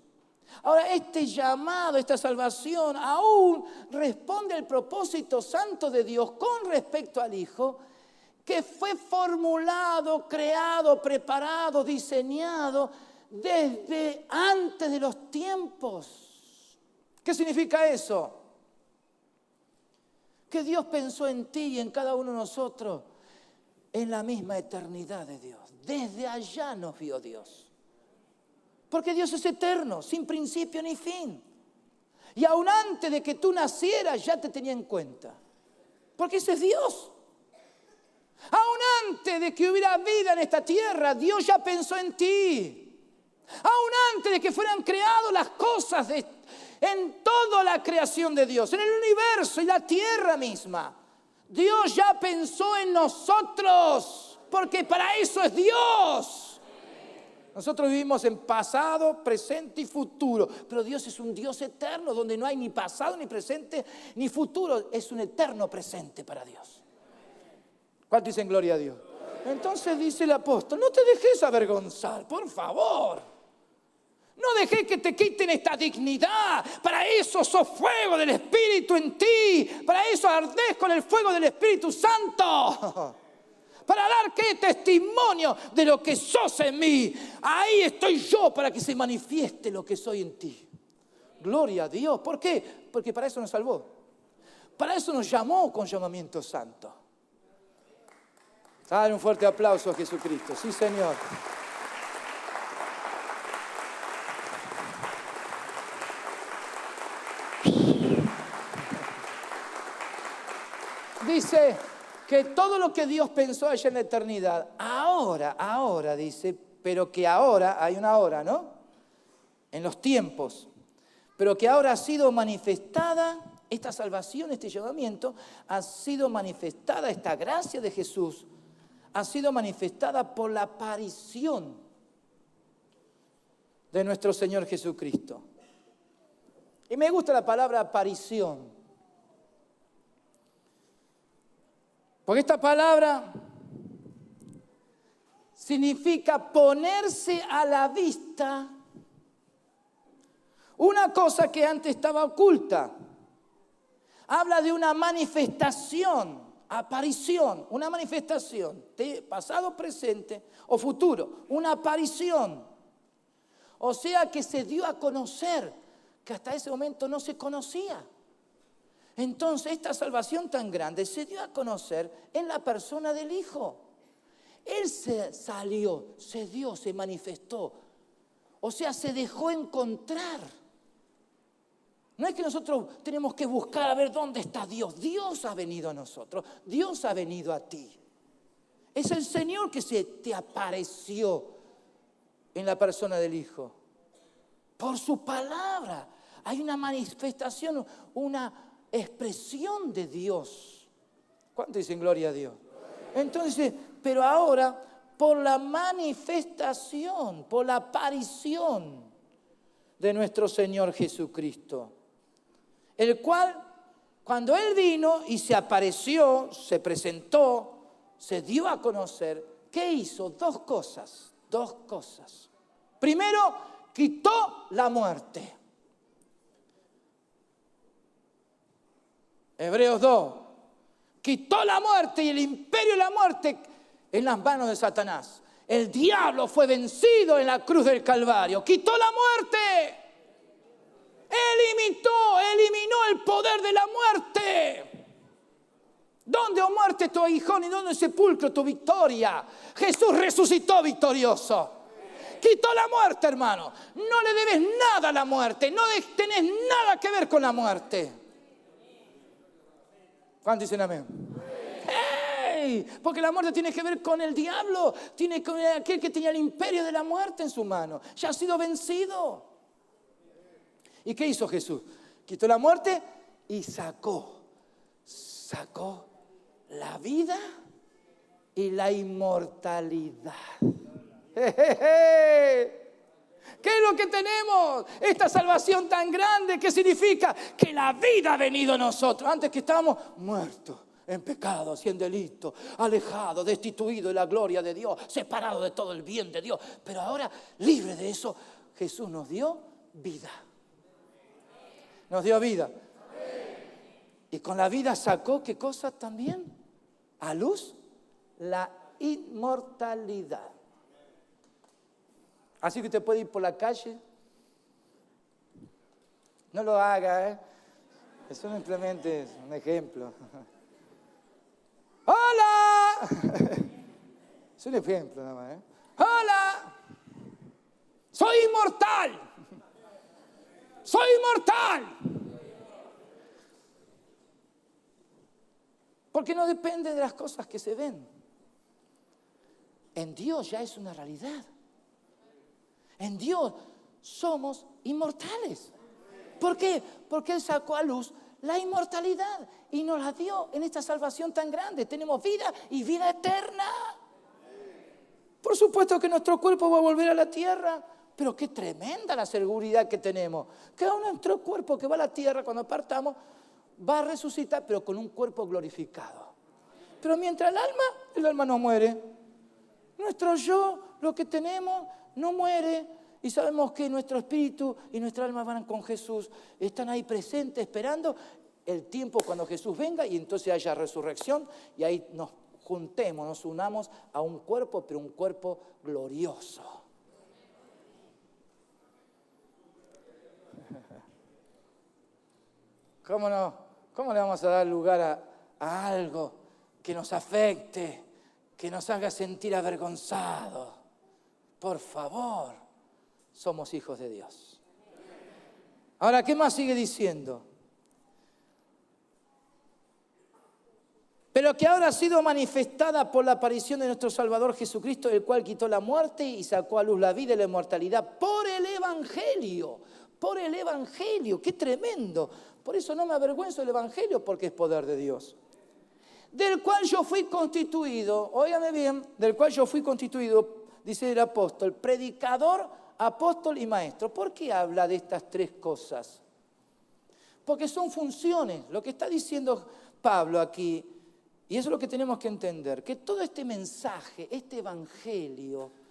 Ahora, este llamado, esta salvación, aún responde al propósito santo de Dios con respecto al Hijo, que fue formulado, creado, preparado, diseñado desde antes de los tiempos. ¿Qué significa eso? Que Dios pensó en ti y en cada uno de nosotros en la misma eternidad de Dios. Desde allá nos vio Dios. Porque Dios es eterno, sin principio ni fin. Y aún antes de que tú nacieras ya te tenía en cuenta. Porque ese es Dios. Aún antes de que hubiera vida en esta tierra, Dios ya pensó en ti. Aún antes de que fueran creadas las cosas en toda la creación de Dios, en el universo y la tierra misma, Dios ya pensó en nosotros. Porque para eso es Dios. Nosotros vivimos en pasado, presente y futuro. Pero Dios es un Dios eterno, donde no hay ni pasado, ni presente, ni futuro. Es un eterno presente para Dios. ¿Cuántos dicen gloria a Dios? Entonces dice el apóstol, no te dejes avergonzar, por favor. No dejes que te quiten esta dignidad. Para eso sos fuego del Espíritu en ti. Para eso ardés con el fuego del Espíritu Santo. Para dar ¿qué? Testimonio de lo que sos en mí. Ahí estoy yo para que se manifieste lo que soy en ti. Gloria a Dios. ¿Por qué? Porque para eso nos salvó. Para eso nos llamó con llamamiento santo. Dale un fuerte aplauso a Jesucristo. Sí, Señor. Dice que todo lo que Dios pensó allá en la eternidad, ahora dice, pero que ahora, hay una hora, ¿no? En los tiempos, pero que ahora ha sido manifestada esta salvación, este llamamiento, ha sido manifestada, esta gracia de Jesús, ha sido manifestada por la aparición de nuestro Señor Jesucristo. Y me gusta la palabra aparición. Porque esta palabra significa ponerse a la vista una cosa que antes estaba oculta. Habla de una manifestación, aparición, una manifestación de pasado, presente o futuro, una aparición. O sea que se dio a conocer que hasta ese momento no se conocía. Entonces esta salvación tan grande se dio a conocer en la persona del Hijo. Él se salió, se dio, se manifestó. O sea, se dejó encontrar. No es que nosotros tenemos que buscar a ver dónde está Dios. Dios ha venido a nosotros. Dios ha venido a ti. Es el Señor que se te apareció en la persona del Hijo. Por su palabra. Hay una manifestación, una expresión de Dios. ¿Cuánto dicen gloria a Dios? Entonces, pero ahora, por la manifestación, por la aparición de nuestro Señor Jesucristo, el cual, cuando Él vino y se apareció, se presentó, se dio a conocer, ¿qué hizo? Dos cosas. Primero, quitó la muerte. Hebreos 2. Quitó la muerte y el imperio de la muerte en las manos de Satanás. El diablo fue vencido en la cruz del Calvario. Quitó la muerte. Eliminó el poder de la muerte. ¿Dónde, oh muerte, tu aguijón y dónde sepulcro tu victoria? Jesús resucitó victorioso. Quitó la muerte, hermano. No le debes nada a la muerte. No tenés nada que ver con la muerte. ¿Cuántos dicen amén? ¡Hey! Porque la muerte tiene que ver con el diablo. Tiene que ver con aquel que tenía el imperio de la muerte en su mano. Ya ha sido vencido. ¿Y qué hizo Jesús? Quitó la muerte y sacó la vida y la inmortalidad. ¿Qué es lo que tenemos? Esta salvación tan grande, ¿qué significa? Que la vida ha venido a nosotros. Antes que estábamos muertos en pecado, en delito, alejados, destituidos de la gloria de Dios, separados de todo el bien de Dios. Pero ahora, libre de eso, Jesús nos dio vida. Nos dio vida. Y con la vida sacó, ¿qué cosa también? A luz, la inmortalidad. Así que usted puede ir por la calle. No lo haga, ¿eh? Eso simplemente es un ejemplo. ¡Hola! Es un ejemplo nada más, ¿eh? ¡Hola! ¡Soy inmortal! ¡Soy inmortal! Porque no depende de las cosas que se ven. En Dios ya es una realidad. En Dios somos inmortales. ¿Por qué? Porque Él sacó a luz la inmortalidad y nos la dio en esta salvación tan grande. Tenemos vida y vida eterna. Por supuesto que nuestro cuerpo va a volver a la tierra, pero qué tremenda la seguridad que tenemos. Que aún nuestro cuerpo que va a la tierra cuando partamos va a resucitar, pero con un cuerpo glorificado. Pero mientras el alma no muere. Nuestro yo, lo que tenemos, no muere. Y sabemos que nuestro espíritu y nuestra alma van con Jesús. Están ahí presentes, esperando el tiempo cuando Jesús venga y entonces haya resurrección. Y ahí nos juntemos, nos unamos a un cuerpo, pero un cuerpo glorioso. ¿Cómo no? ¿Cómo le vamos a dar lugar a algo que nos afecte, que nos haga sentir avergonzados? Por favor, somos hijos de Dios. Ahora, ¿qué más sigue diciendo? Pero que ahora ha sido manifestada por la aparición de nuestro Salvador Jesucristo, el cual quitó la muerte y sacó a luz la vida y la inmortalidad por el Evangelio. Por el Evangelio, qué tremendo. Por eso no me avergüenzo del Evangelio, porque es poder de Dios. Del cual yo fui constituido, óigame bien, del cual yo fui constituido, dice el apóstol, predicador, apóstol y maestro. ¿Por qué habla de estas tres cosas? Porque son funciones. Lo que está diciendo Pablo aquí, y eso es lo que tenemos que entender, que todo este mensaje, este evangelio,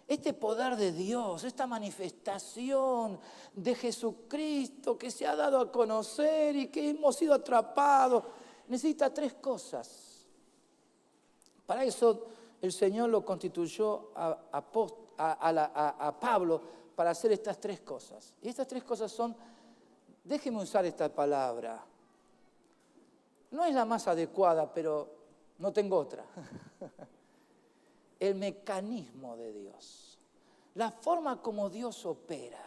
este poder de Dios, esta manifestación de Jesucristo que se ha dado a conocer y que hemos sido atrapados, necesita tres cosas. Para eso el Señor lo constituyó a Pablo para hacer estas tres cosas. Y estas tres cosas son, déjeme usar esta palabra, no es la más adecuada, pero no tengo otra. El mecanismo de Dios, la forma como Dios opera.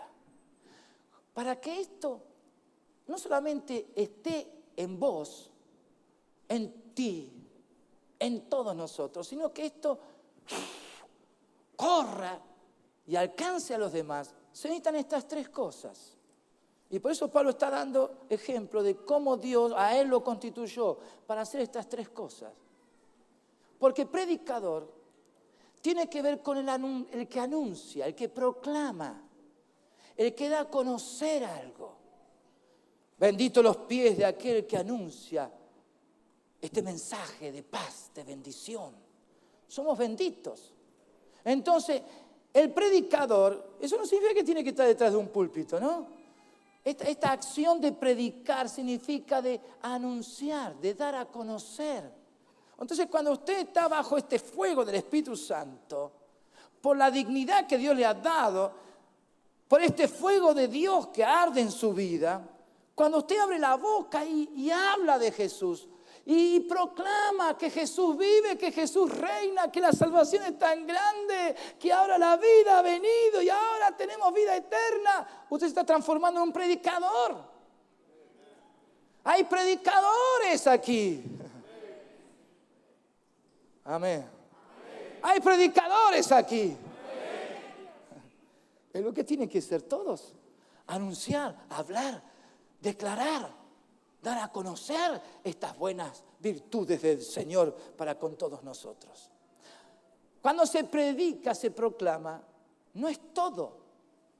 Para que esto no solamente esté en vos, en ti, en todos nosotros, sino que esto corra y alcance a los demás. Se necesitan estas tres cosas. Y por eso Pablo está dando ejemplo de cómo Dios a él lo constituyó para hacer estas tres cosas. Porque predicador tiene que ver con el que anuncia, el que proclama, el que da a conocer algo. Bendito los pies de aquel que anuncia este mensaje de paz, de bendición. Somos benditos. Entonces, el predicador, eso no significa que tiene que estar detrás de un púlpito, ¿no? Esta acción de predicar significa de anunciar, de dar a conocer. Entonces, cuando usted está bajo este fuego del Espíritu Santo, por la dignidad que Dios le ha dado, por este fuego de Dios que arde en su vida, cuando usted abre la boca y habla de Jesús, y proclama que Jesús vive, que Jesús reina, que la salvación es tan grande, que ahora la vida ha venido y ahora tenemos vida eterna. Usted se está transformando en un predicador. Hay predicadores aquí. Amén. Hay predicadores aquí. Es lo que tienen que ser todos. Anunciar, hablar, declarar. Dar a conocer estas buenas virtudes del Señor para con todos nosotros. Cuando se predica, se proclama, no es todo.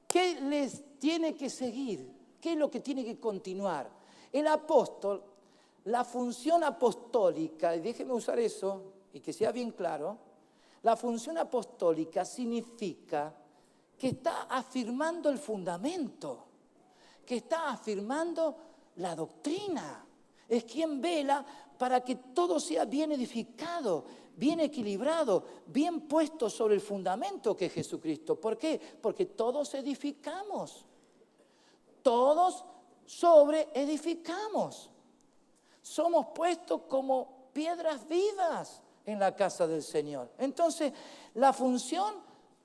¿Qué les tiene que seguir? ¿Qué es lo que tiene que continuar? El apóstol, la función apostólica, y déjeme usar eso y que sea bien claro, la función apostólica significa que está afirmando el fundamento, que está afirmando la doctrina. Es quien vela para que todo sea bien edificado, bien equilibrado, bien puesto sobre el fundamento que es Jesucristo. ¿Por qué? Porque todos edificamos. Todos sobre edificamos. Somos puestos como piedras vivas en la casa del Señor. Entonces, la función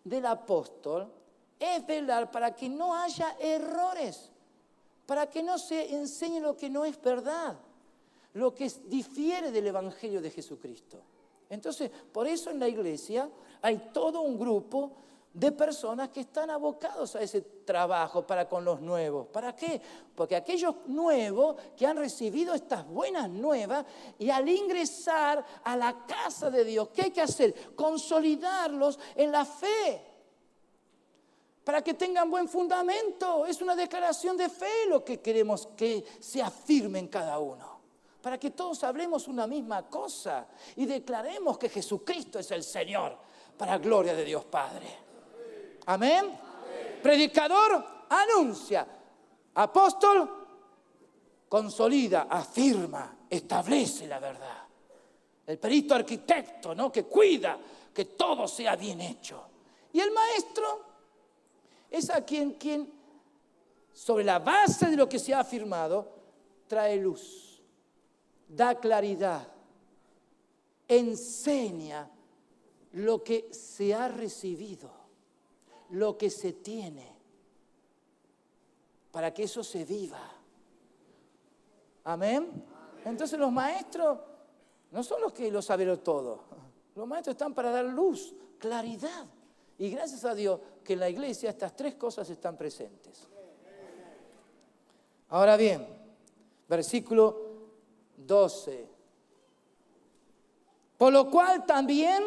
del apóstol es velar para que no haya errores, para que no se enseñe lo que no es verdad, lo que difiere del Evangelio de Jesucristo. Entonces, por eso en la iglesia hay todo un grupo de personas que están abocados a ese trabajo para con los nuevos. ¿Para qué? Porque aquellos nuevos que han recibido estas buenas nuevas y al ingresar a la casa de Dios, ¿qué hay que hacer? Consolidarlos en la fe, para que tengan buen fundamento. Es una declaración de fe lo que queremos que se afirme en cada uno. Para que todos hablemos una misma cosa y declaremos que Jesucristo es el Señor, para gloria de Dios Padre. Amén. Amén. Predicador anuncia. Apóstol consolida, afirma, establece la verdad. El perito arquitecto, ¿no?, que cuida que todo sea bien hecho. Y el maestro es a quien sobre la base de lo que se ha afirmado, trae luz, da claridad, enseña lo que se ha recibido, lo que se tiene, para que eso se viva. Amén. Entonces los maestros no son los que lo saben todo. Los maestros están para dar luz, claridad. Y gracias a Dios que en la iglesia estas tres cosas están presentes. Ahora bien, versículo 12. Por lo cual también,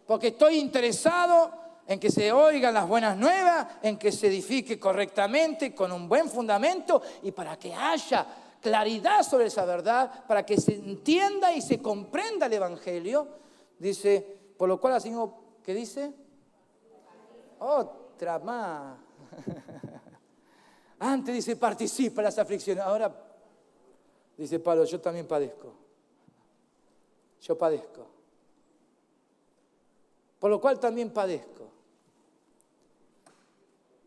porque estoy interesado en que se oigan las buenas nuevas, en que se edifique correctamente, con un buen fundamento, y para que haya claridad sobre esa verdad, para que se entienda y se comprenda el Evangelio, dice, por lo cual, así mismo, ¿qué dice? Otra más. Antes dice, participa en las aflicciones. Ahora, dice Pablo, yo también padezco. Yo padezco. Por lo cual también padezco.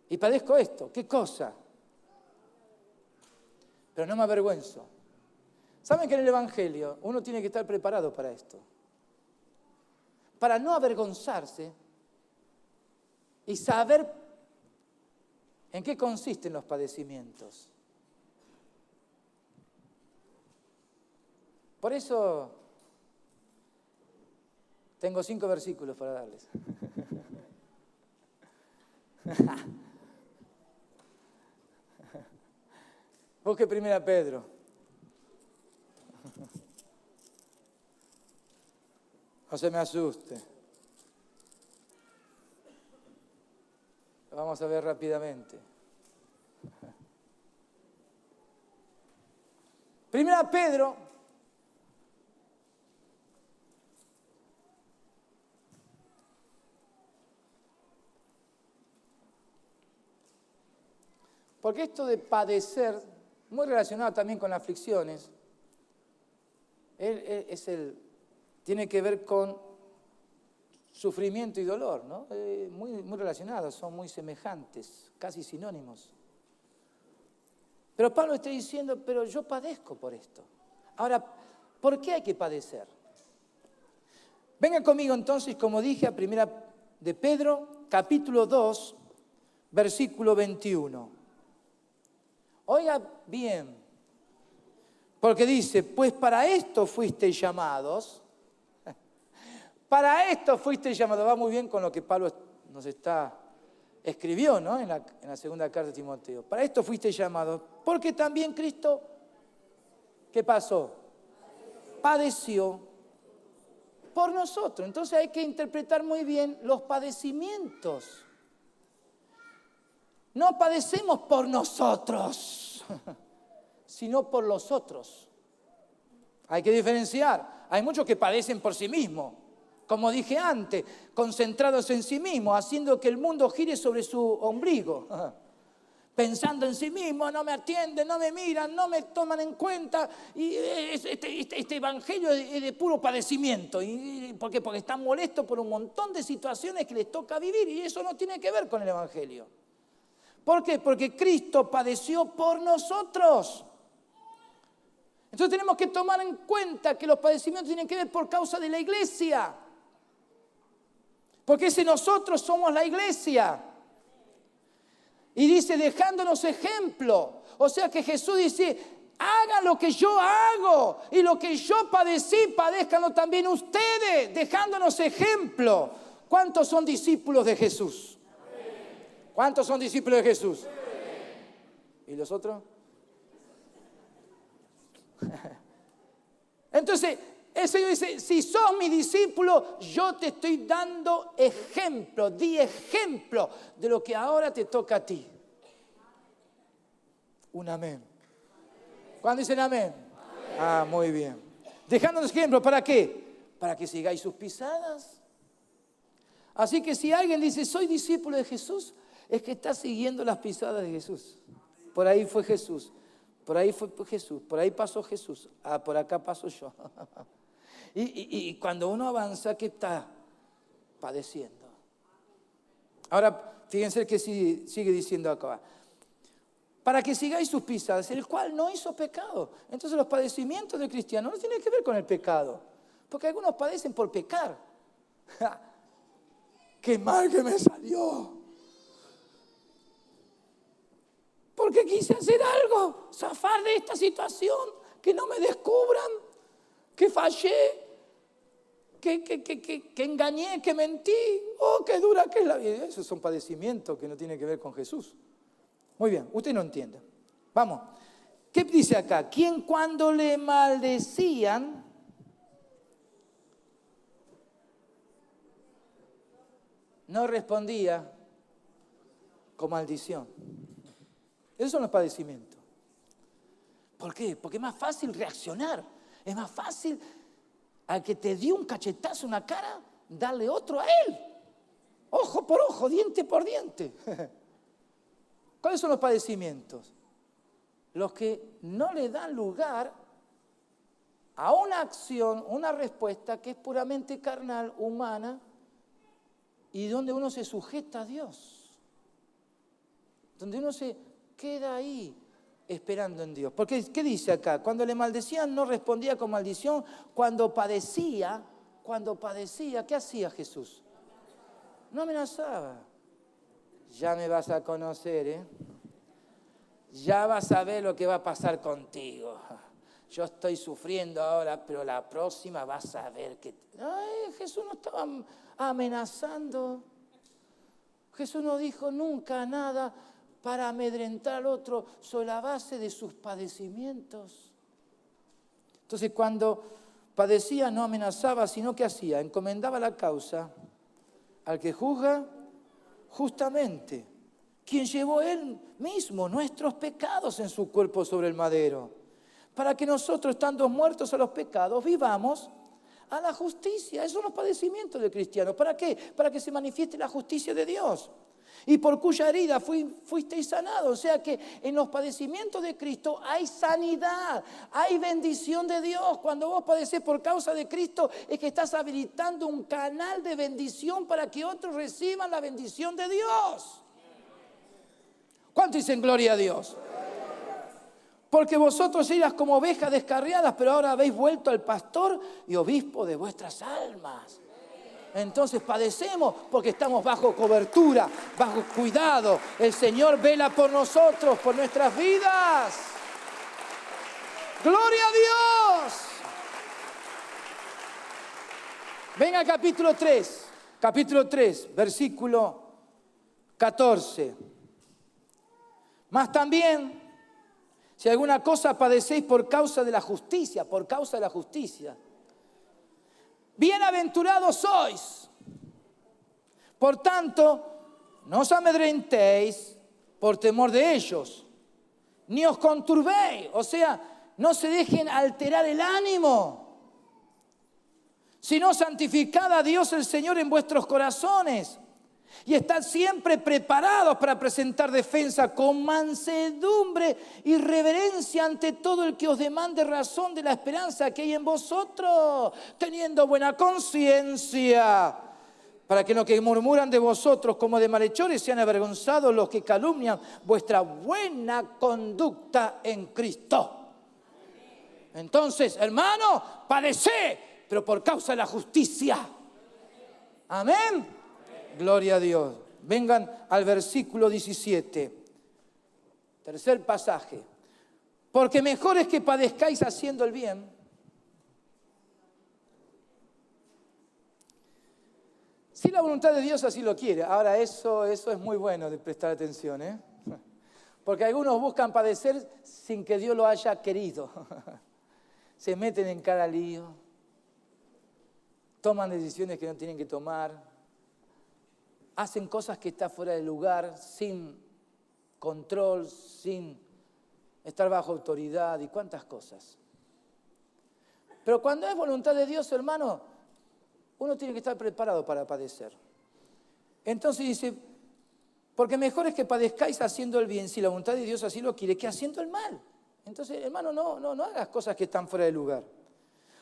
Y padezco esto. ¿Qué cosa? Pero no me avergüenzo. ¿Saben que en el Evangelio uno tiene que estar preparado para esto? Para no avergonzarse y saber ¿En qué consisten los padecimientos? Por eso tengo 5 versículos para darles. Busque 1 Pedro. No se me asuste. Lo vamos a ver rápidamente. 1 Pedro. Porque esto de padecer, muy relacionado también con aflicciones, tiene que ver con sufrimiento y dolor, ¿no? Muy relacionados, son muy semejantes, casi sinónimos. Pero Pablo está diciendo, pero yo padezco por esto. Ahora, ¿por qué hay que padecer? Vengan conmigo entonces, como dije, a 1 de Pedro, capítulo 2, versículo 21. Oiga bien, porque dice, pues para esto fuisteis llamados. Para esto fuisteis llamados. Va muy bien con lo que Pablo nos escribió, ¿no? en la segunda carta de Timoteo. Para esto fuisteis llamados, porque también Cristo, ¿qué pasó? Padeció por nosotros. Entonces hay que interpretar muy bien los padecimientos. No padecemos por nosotros, sino por los otros. Hay que diferenciar. Hay muchos que padecen por sí mismos, como dije antes, concentrados en sí mismos, haciendo que el mundo gire sobre su ombligo. Pensando en sí mismo, no me atienden, no me miran, no me toman en cuenta. Y este evangelio es de puro padecimiento. ¿Por qué? Porque están molestos por un montón de situaciones que les toca vivir y eso no tiene que ver con el evangelio. ¿Por qué? Porque Cristo padeció por nosotros. Entonces tenemos que tomar en cuenta que los padecimientos tienen que ver por causa de la iglesia. Porque ese nosotros somos la iglesia. Y dice, dejándonos ejemplo. O sea que Jesús dice, hagan lo que yo hago. Y lo que yo padecí, padézcanlo también ustedes. Dejándonos ejemplo. ¿Cuántos son discípulos de Jesús? ¿Cuántos son discípulos de Jesús? ¿Y los otros? Entonces, el Señor dice, si sos mi discípulo, yo te estoy dando ejemplo, di ejemplo de lo que ahora te toca a ti. Un amén. ¿Cuándo dicen amén? Ah, muy bien. Dejándonos ejemplo, ¿para qué? Para que sigáis sus pisadas. Así que si alguien dice, soy discípulo de Jesús, es que está siguiendo las pisadas de Jesús. Por ahí fue Jesús, por ahí fue Jesús, por ahí pasó Jesús, por acá paso yo. Y cuando uno avanza, ¿qué está padeciendo? Ahora, fíjense que sigue diciendo acá. Para que sigáis sus pisadas, el cual no hizo pecado. Entonces los padecimientos del cristiano no tienen que ver con el pecado. Porque algunos padecen por pecar. ¡Qué mal que me salió! Porque quise hacer algo, zafar de esta situación, que no me descubran, que fallé, que engañé, que mentí. ¡Oh, qué dura que es la vida! Esos son padecimientos que no tienen que ver con Jesús. Muy bien, usted no entiende. Vamos, ¿qué dice acá? Quien cuando le maldecían, no respondía con maldición. Esos son los padecimientos. ¿Por qué? Porque es más fácil reaccionar. Es más fácil al que te dio un cachetazo en la cara, darle otro a él. Ojo por ojo, diente por diente. ¿Cuáles son los padecimientos? Los que no le dan lugar a una acción, una respuesta que es puramente carnal, humana, y donde uno se sujeta a Dios. Donde uno se queda ahí esperando en Dios. Porque, ¿qué dice acá? Cuando le maldecían no respondía con maldición. Cuando padecía, ¿qué hacía Jesús? No amenazaba. Ya me vas a conocer, ¿eh? Ya vas a ver lo que va a pasar contigo. Yo estoy sufriendo ahora, pero la próxima vas a ver que... Ay, Jesús no estaba amenazando. Jesús no dijo nunca nada para amedrentar al otro sobre la base de sus padecimientos. Entonces, cuando padecía, no amenazaba, sino que hacía, encomendaba la causa al que juzga justamente, quien llevó él mismo nuestros pecados en su cuerpo sobre el madero, para que nosotros, estando muertos a los pecados, vivamos a la justicia. Esos son los padecimientos del cristiano. ¿Para qué? Para que se manifieste la justicia de Dios. Y por cuya herida fuisteis sanados. O sea que en los padecimientos de Cristo hay sanidad, hay bendición de Dios. Cuando vos padecés por causa de Cristo, es que estás habilitando un canal de bendición para que otros reciban la bendición de Dios. ¿Cuánto dicen gloria a Dios? Porque vosotros eras como ovejas descarriadas, pero ahora habéis vuelto al pastor y obispo de vuestras almas. Entonces padecemos porque estamos bajo cobertura, bajo cuidado. El Señor vela por nosotros, por nuestras vidas. ¡Gloria a Dios! Venga al capítulo 3, versículo 14. Mas también, si alguna cosa padecéis por causa de la justicia, bienaventurados sois. Por tanto, no os amedrentéis por temor de ellos, ni os conturbéis, o sea, no se dejen alterar el ánimo, sino santificad a Dios el Señor en vuestros corazones. Y estad siempre preparados para presentar defensa con mansedumbre y reverencia ante todo el que os demande razón de la esperanza que hay en vosotros, teniendo buena conciencia, para que los que murmuran de vosotros como de malhechores sean avergonzados los que calumnian vuestra buena conducta en Cristo. Entonces, hermano, padecé, pero por causa de la justicia. Amén. Gloria a Dios. Vengan al versículo 17. Tercer pasaje. Porque mejor es que padezcáis haciendo el bien. Si la voluntad de Dios así lo quiere. Ahora eso es muy bueno de prestar atención, ¿eh? Porque algunos buscan padecer sin que Dios lo haya querido. Se meten en cada lío. Toman decisiones que no tienen que tomar. Hacen cosas que están fuera de lugar, sin control, sin estar bajo autoridad y cuántas cosas. Pero cuando es voluntad de Dios, hermano, uno tiene que estar preparado para padecer. Entonces dice, porque mejor es que padezcáis haciendo el bien, si la voluntad de Dios así lo quiere, que haciendo el mal. Entonces, hermano, no hagas cosas que están fuera de lugar.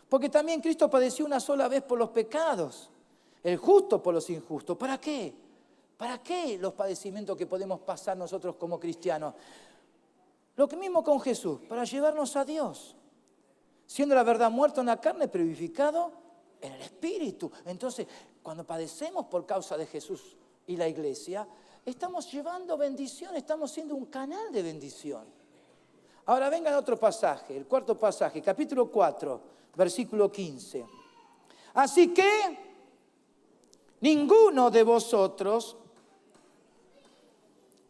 Porque también Cristo padeció una sola vez por los pecados, el justo por los injustos. ¿Para qué? ¿Para qué los padecimientos que podemos pasar nosotros como cristianos? Lo que mismo con Jesús, para llevarnos a Dios. Siendo la verdad muerto en la carne, pero vivificado en el Espíritu. Entonces, cuando padecemos por causa de Jesús y la iglesia, estamos llevando bendición, estamos siendo un canal de bendición. Ahora vengan a otro pasaje, el cuarto pasaje, capítulo 4, versículo 15. Así que ninguno de vosotros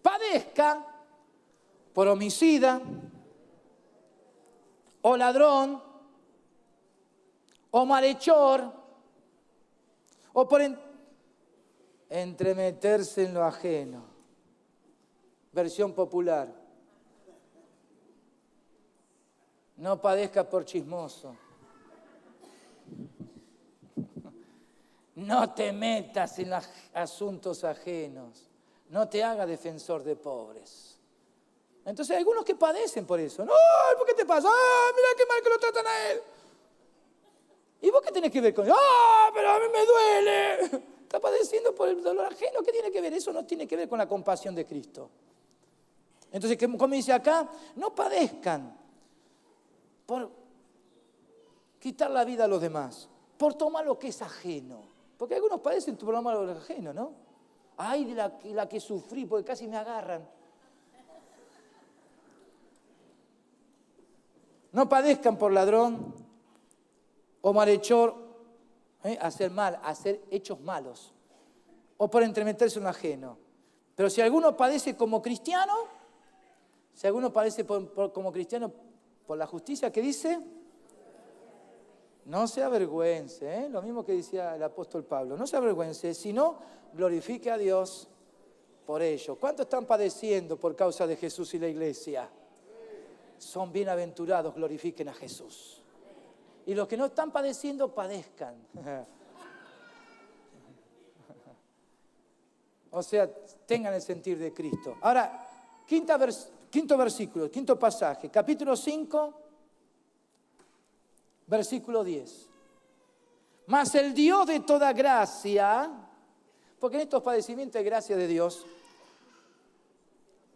padezca por homicida, o ladrón, o malhechor, o por entremeterse en lo ajeno. Versión popular. No padezca por chismoso. No te metas en los asuntos ajenos. No te hagas defensor de pobres. Entonces hay algunos que padecen por eso. No, ¿por qué te pasa? Mira qué mal que lo tratan a él. ¿Y vos qué tenés que ver con eso? Pero a mí me duele. Está padeciendo por el dolor ajeno. ¿Qué tiene que ver? Eso no tiene que ver con la compasión de Cristo. Entonces, como dice acá, no padezcan por quitar la vida a los demás, por tomar lo que es ajeno. Porque algunos padecen por tomar lo que es ajeno, ¿no? Ay, de la que sufrí, porque casi me agarran. No padezcan por ladrón o malhechor, hacer mal, hacer hechos malos, o por entremeterse en lo ajeno. Pero si alguno padece como cristiano, como cristiano por la justicia, ¿qué dice? No se avergüence, lo mismo que decía el apóstol Pablo, no se avergüence, sino glorifique a Dios por ello. ¿Cuántos están padeciendo por causa de Jesús y la iglesia? Son bienaventurados, glorifiquen a Jesús. Y los que no están padeciendo, padezcan. O sea, tengan el sentir de Cristo. Ahora, quinto versículo, quinto pasaje, capítulo 5, versículo 10. Mas el Dios de toda gracia, porque en estos padecimientos hay gracia de Dios,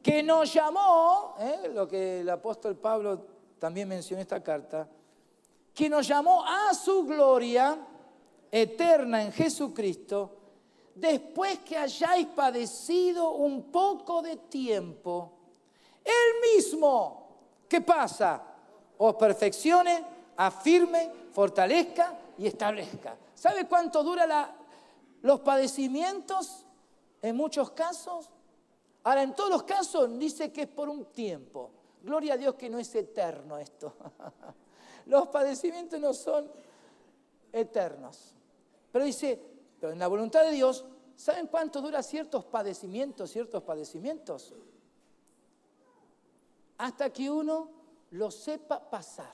que nos llamó, lo que el apóstol Pablo también mencionó en esta carta, que nos llamó a su gloria eterna en Jesucristo, después que hayáis padecido un poco de tiempo, Él mismo, ¿qué pasa? Os perfeccione, afirme, fortalezca y establezca. ¿Sabe cuánto dura los padecimientos en muchos casos? Ahora, en todos los casos dice que es por un tiempo. Gloria a Dios que no es eterno esto. Los padecimientos no son eternos. Pero dice, pero en la voluntad de Dios, ¿saben cuánto dura ciertos padecimientos? Hasta que uno lo sepa pasar.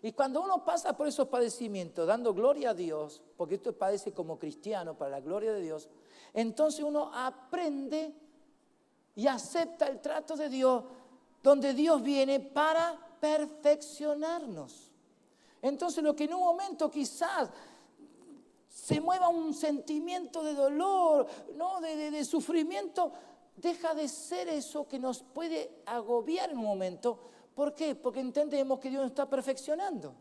Y cuando uno pasa por esos padecimientos, dando gloria a Dios, porque esto padece como cristiano para la gloria de Dios, entonces uno aprende y acepta el trato de Dios, donde Dios viene para perfeccionarnos. Entonces lo que en un momento quizás se mueva un sentimiento de dolor, ¿no? de sufrimiento, deja de ser eso que nos puede agobiar en un momento. ¿Por qué? Porque entendemos que Dios nos está perfeccionando.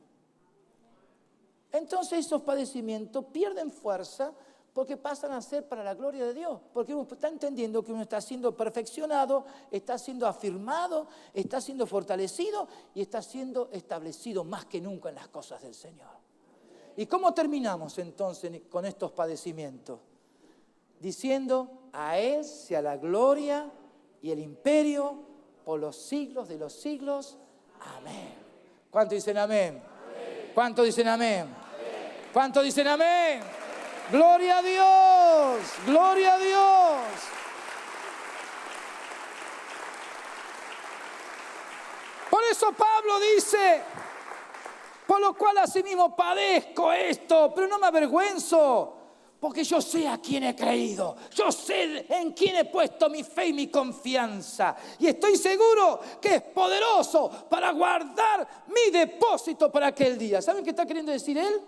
Entonces esos padecimientos pierden fuerza porque pasan a ser para la gloria de Dios. Porque uno está entendiendo que uno está siendo perfeccionado, está siendo afirmado, está siendo fortalecido y está siendo establecido más que nunca en las cosas del Señor. ¿Y cómo terminamos entonces con estos padecimientos? Diciendo, a Él sea la gloria y el imperio por los siglos de los siglos. Amén. ¿Cuántos dicen amén? ¿Cuántos dicen amén? ¿Cuántos dicen amén? ¡Gloria a Dios! ¡Gloria a Dios! Por eso Pablo dice, por lo cual asimismo padezco esto, pero no me avergüenzo, porque yo sé a quién he creído, yo sé en quién he puesto mi fe y mi confianza, y estoy seguro que es poderoso para guardar mi depósito para aquel día. ¿Saben qué está queriendo decir él?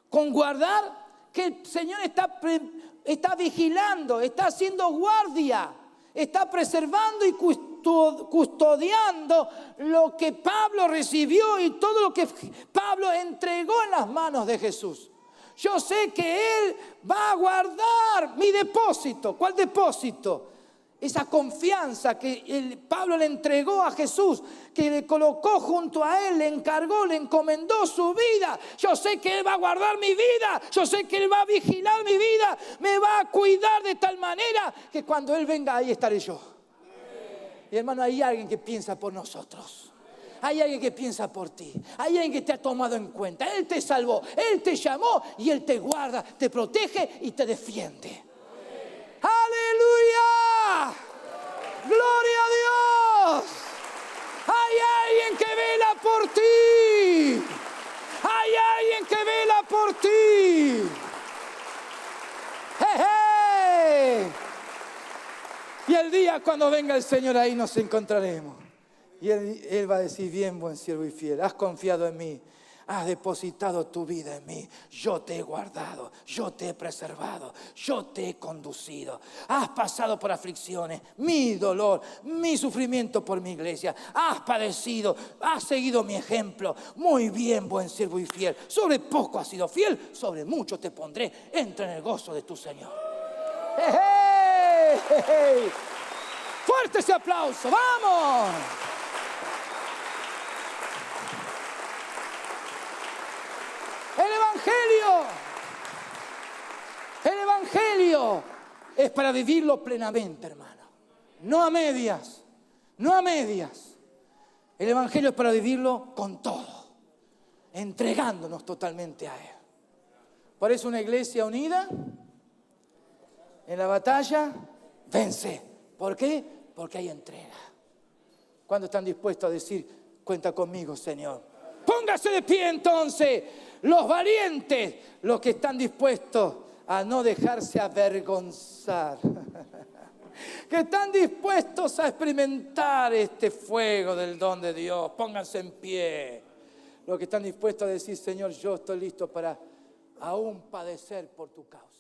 Con guardar, que el Señor está vigilando, está haciendo guardia, está preservando y custodiando lo que Pablo recibió y todo lo que Pablo entregó en las manos de Jesús. Yo sé que Él va a guardar mi depósito. ¿Cuál depósito? Esa confianza que Pablo le entregó a Jesús, que le colocó junto a Él, le encargó, le encomendó su vida. Yo sé que Él va a guardar mi vida, yo sé que Él va a vigilar mi vida, me va a cuidar de tal manera que cuando Él venga ahí estaré yo. Y hermano, hay alguien que piensa por nosotros. Hay alguien que piensa por ti. Hay alguien que te ha tomado en cuenta. Él te salvó, Él te llamó y Él te guarda, te protege y te defiende. ¡Aleluya! ¡Gloria a Dios! Hay alguien que vela por ti. Hay alguien que vela por ti. ¡Hey! Y el día cuando venga el Señor ahí nos encontraremos. Y él va a decir, bien, buen siervo y fiel, has confiado en mí, has depositado tu vida en mí, yo te he guardado, yo te he preservado, yo te he conducido, has pasado por aflicciones, mi dolor, mi sufrimiento por mi iglesia, has padecido, has seguido mi ejemplo, muy bien, buen siervo y fiel, sobre poco has sido fiel, sobre mucho te pondré, entra en el gozo de tu Señor. ¡Hey! Fuerte ese aplauso, vamos. El Evangelio es para vivirlo plenamente, hermano. No a medias, no a medias. El Evangelio es para vivirlo con todo, entregándonos totalmente a Él. Por eso una iglesia unida en la batalla vence. ¿Por qué? Porque hay entrega. ¿Cuándo están dispuestos a decir, cuenta conmigo, Señor? Póngase de pie entonces, los valientes, los que están dispuestos a no dejarse avergonzar, que están dispuestos a experimentar este fuego del don de Dios. Pónganse en pie, los que están dispuestos a decir, Señor, yo estoy listo para aún padecer por tu causa.